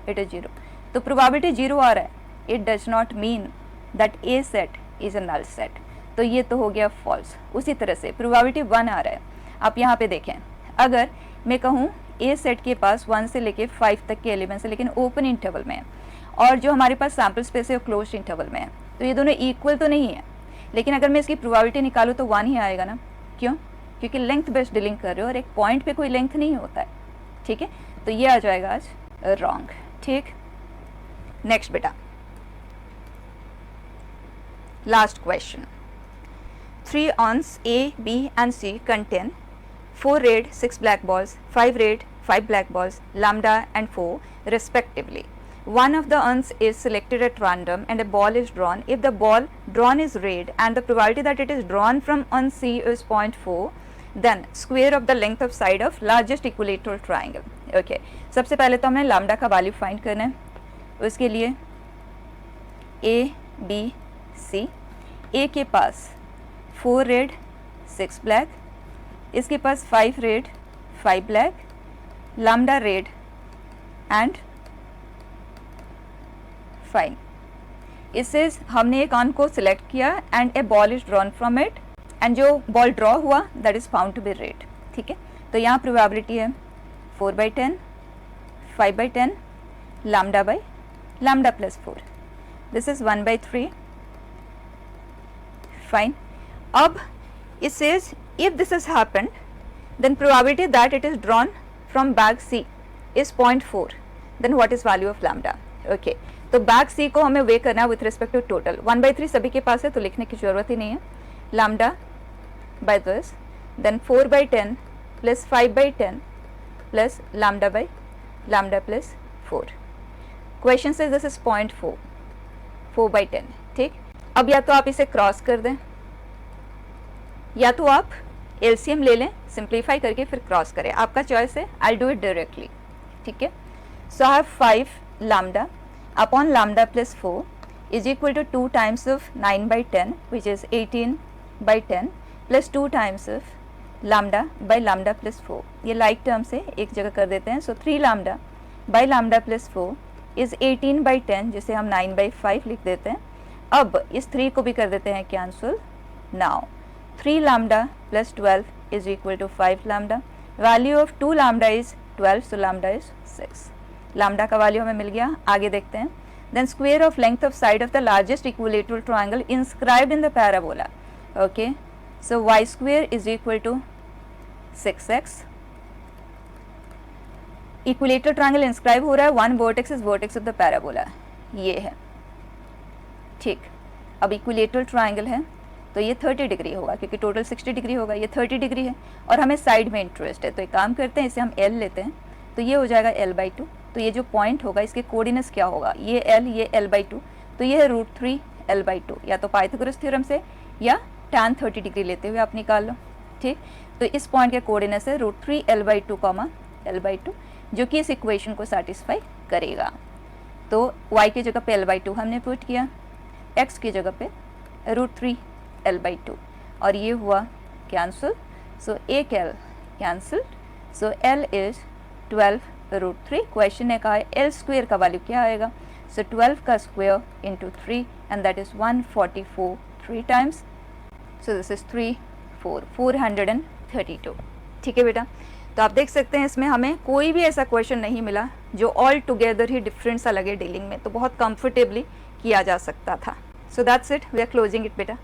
इट इज 0। तो प्रोबेबिलिटी 0 आ रहा है, it does not mean that A set is a null set, तो ये तो हो गया फॉल्स। उसी तरह से प्रोबेबिलिटी 1 आ रहा है। आप यहाँ पे देखें, अगर मैं कहूँ A सेट के पास 1 से लेके 5 तक के एलिमेंट्स है लेकिन ओपन इंटरवल में है, और जो हमारे पास सैम्पल स्पेस है वो क्लोज्ड इंटरवल में है, तो ये दोनों इक्वल तो नहीं है, लेकिन अगर मैं इसकी प्रोबेबिलिटी निकालूँ तो 1 ही आएगा ना। क्यों? क्योंकि लेंथ बेस्ड डीलिंग कर रहे हो और एक पॉइंट पे कोई लेंथ नहीं होता है, ठीक है, तो ये आ जाएगा आज रॉन्ग। ठीक, नेक्स्ट बेटा last question. 3 urns A, B and C contain 4 red, 6 black balls, 5 red, 5 black balls, lambda and 4 respectively. One of the urns is selected at random and a ball is drawn. If the ball drawn is red and the probability that it is drawn from urn C is 0.4, then square of the length of side of largest equilateral triangle. Okay, सबसे पहले तो हमें lambda का value find करना है। उसके लिए A, B, C, A के पास 4 रेड 6 ब्लैक, इसके पास 5 red 5 black, lambda red and fine. इससे हमने एक अर्न को सिलेक्ट किया and a ball is drawn from it, and जो बॉल ड्रॉ हुआ that is found to be red. ठीक है, तो यहाँ प्रोबेबिलिटी है 4/10, 5/10, lambda by lambda plus 4, this is 1/3। Fine, अब it says if this has happened then probability that it is drawn from bag C is 0.4, then what is value of lambda? Okay, तो bag C को हमें वे करना है with respect to total. 1/3 सभी के पास है तो लिखने की जरूरत ही नहीं है। Lambda by this, then 4/10 plus 5/10 plus lambda by lambda plus 4। Question से दिस इज 0.4, 4/10। ठीक, अब या तो आप इसे क्रॉस कर दें या तो आप एलसीएम ले लें, सिंप्लीफाई करके फिर क्रॉस करें, आपका चॉइस है। I do it directly. ठीक है, so I have 5 lambda upon lambda plus 4 is equal to 2 times of 9/10 which is 18/10 plus 2 times of lambda by lambda plus 4। ये लाइक टर्म से एक जगह कर देते हैं। सो 3 lambda by lambda plus 4 is 18/10, जिसे हम 9/5 लिख देते हैं। अब इस 3 को भी कर देते हैं cancel. Now 3 lambda plus 12 is equal to 5 lambda. Value of 2 lambda is 12, so lambda is 6. Lambda का value हमें मिल गया। आगे देखते हैं। Then square of length of side of the largest equilateral triangle inscribed in the parabola. Okay, so y square is equal to 6x. Equilateral triangle inscribe हो रहा है, 1 vertex is vertex of the parabola. ये है। ठीक, अब equilateral triangle है तो ये 30 डिग्री होगा, क्योंकि टोटल 60 डिग्री होगा, ये 30 डिग्री है और हमें साइड में इंटरेस्ट है। तो एक काम करते हैं, इसे हम L लेते हैं, तो ये हो जाएगा L/2। तो ये जो पॉइंट होगा इसके कोऑर्डिनेट्स क्या होगा, ये L, ये L/2, तो ये है √3 L/2। या तो पाइथागोरस थ्योरम से या tan 30 डिग्री लेते हुए आप निकाल लो, ठीक। तो इस पॉइंट के कोऑर्डिनेट्स है √3 L/2, L/2, जो कि इस इक्वेशन को सेटिस्फाई करेगा। तो y की जगह पे L/2 हमने पुट किया, x की जगह पे √3 L/2, और ये हुआ कैंसिल। सो एक L cancel, so L is 12√3। Question ने कहा है L स्क्वेयर का वैल्यू क्या आएगा, सो 12 का square into 3 and that is 144 3 times, so this is 432। ठीक है बेटा, तो आप देख सकते हैं इसमें हमें कोई भी ऐसा क्वेश्चन नहीं मिला जो ऑल टुगेदर ही डिफरेंट सा लगे डीलिंग में, तो बहुत कंफर्टेबली किया जा सकता था। So that's it, we are closing it बेटा।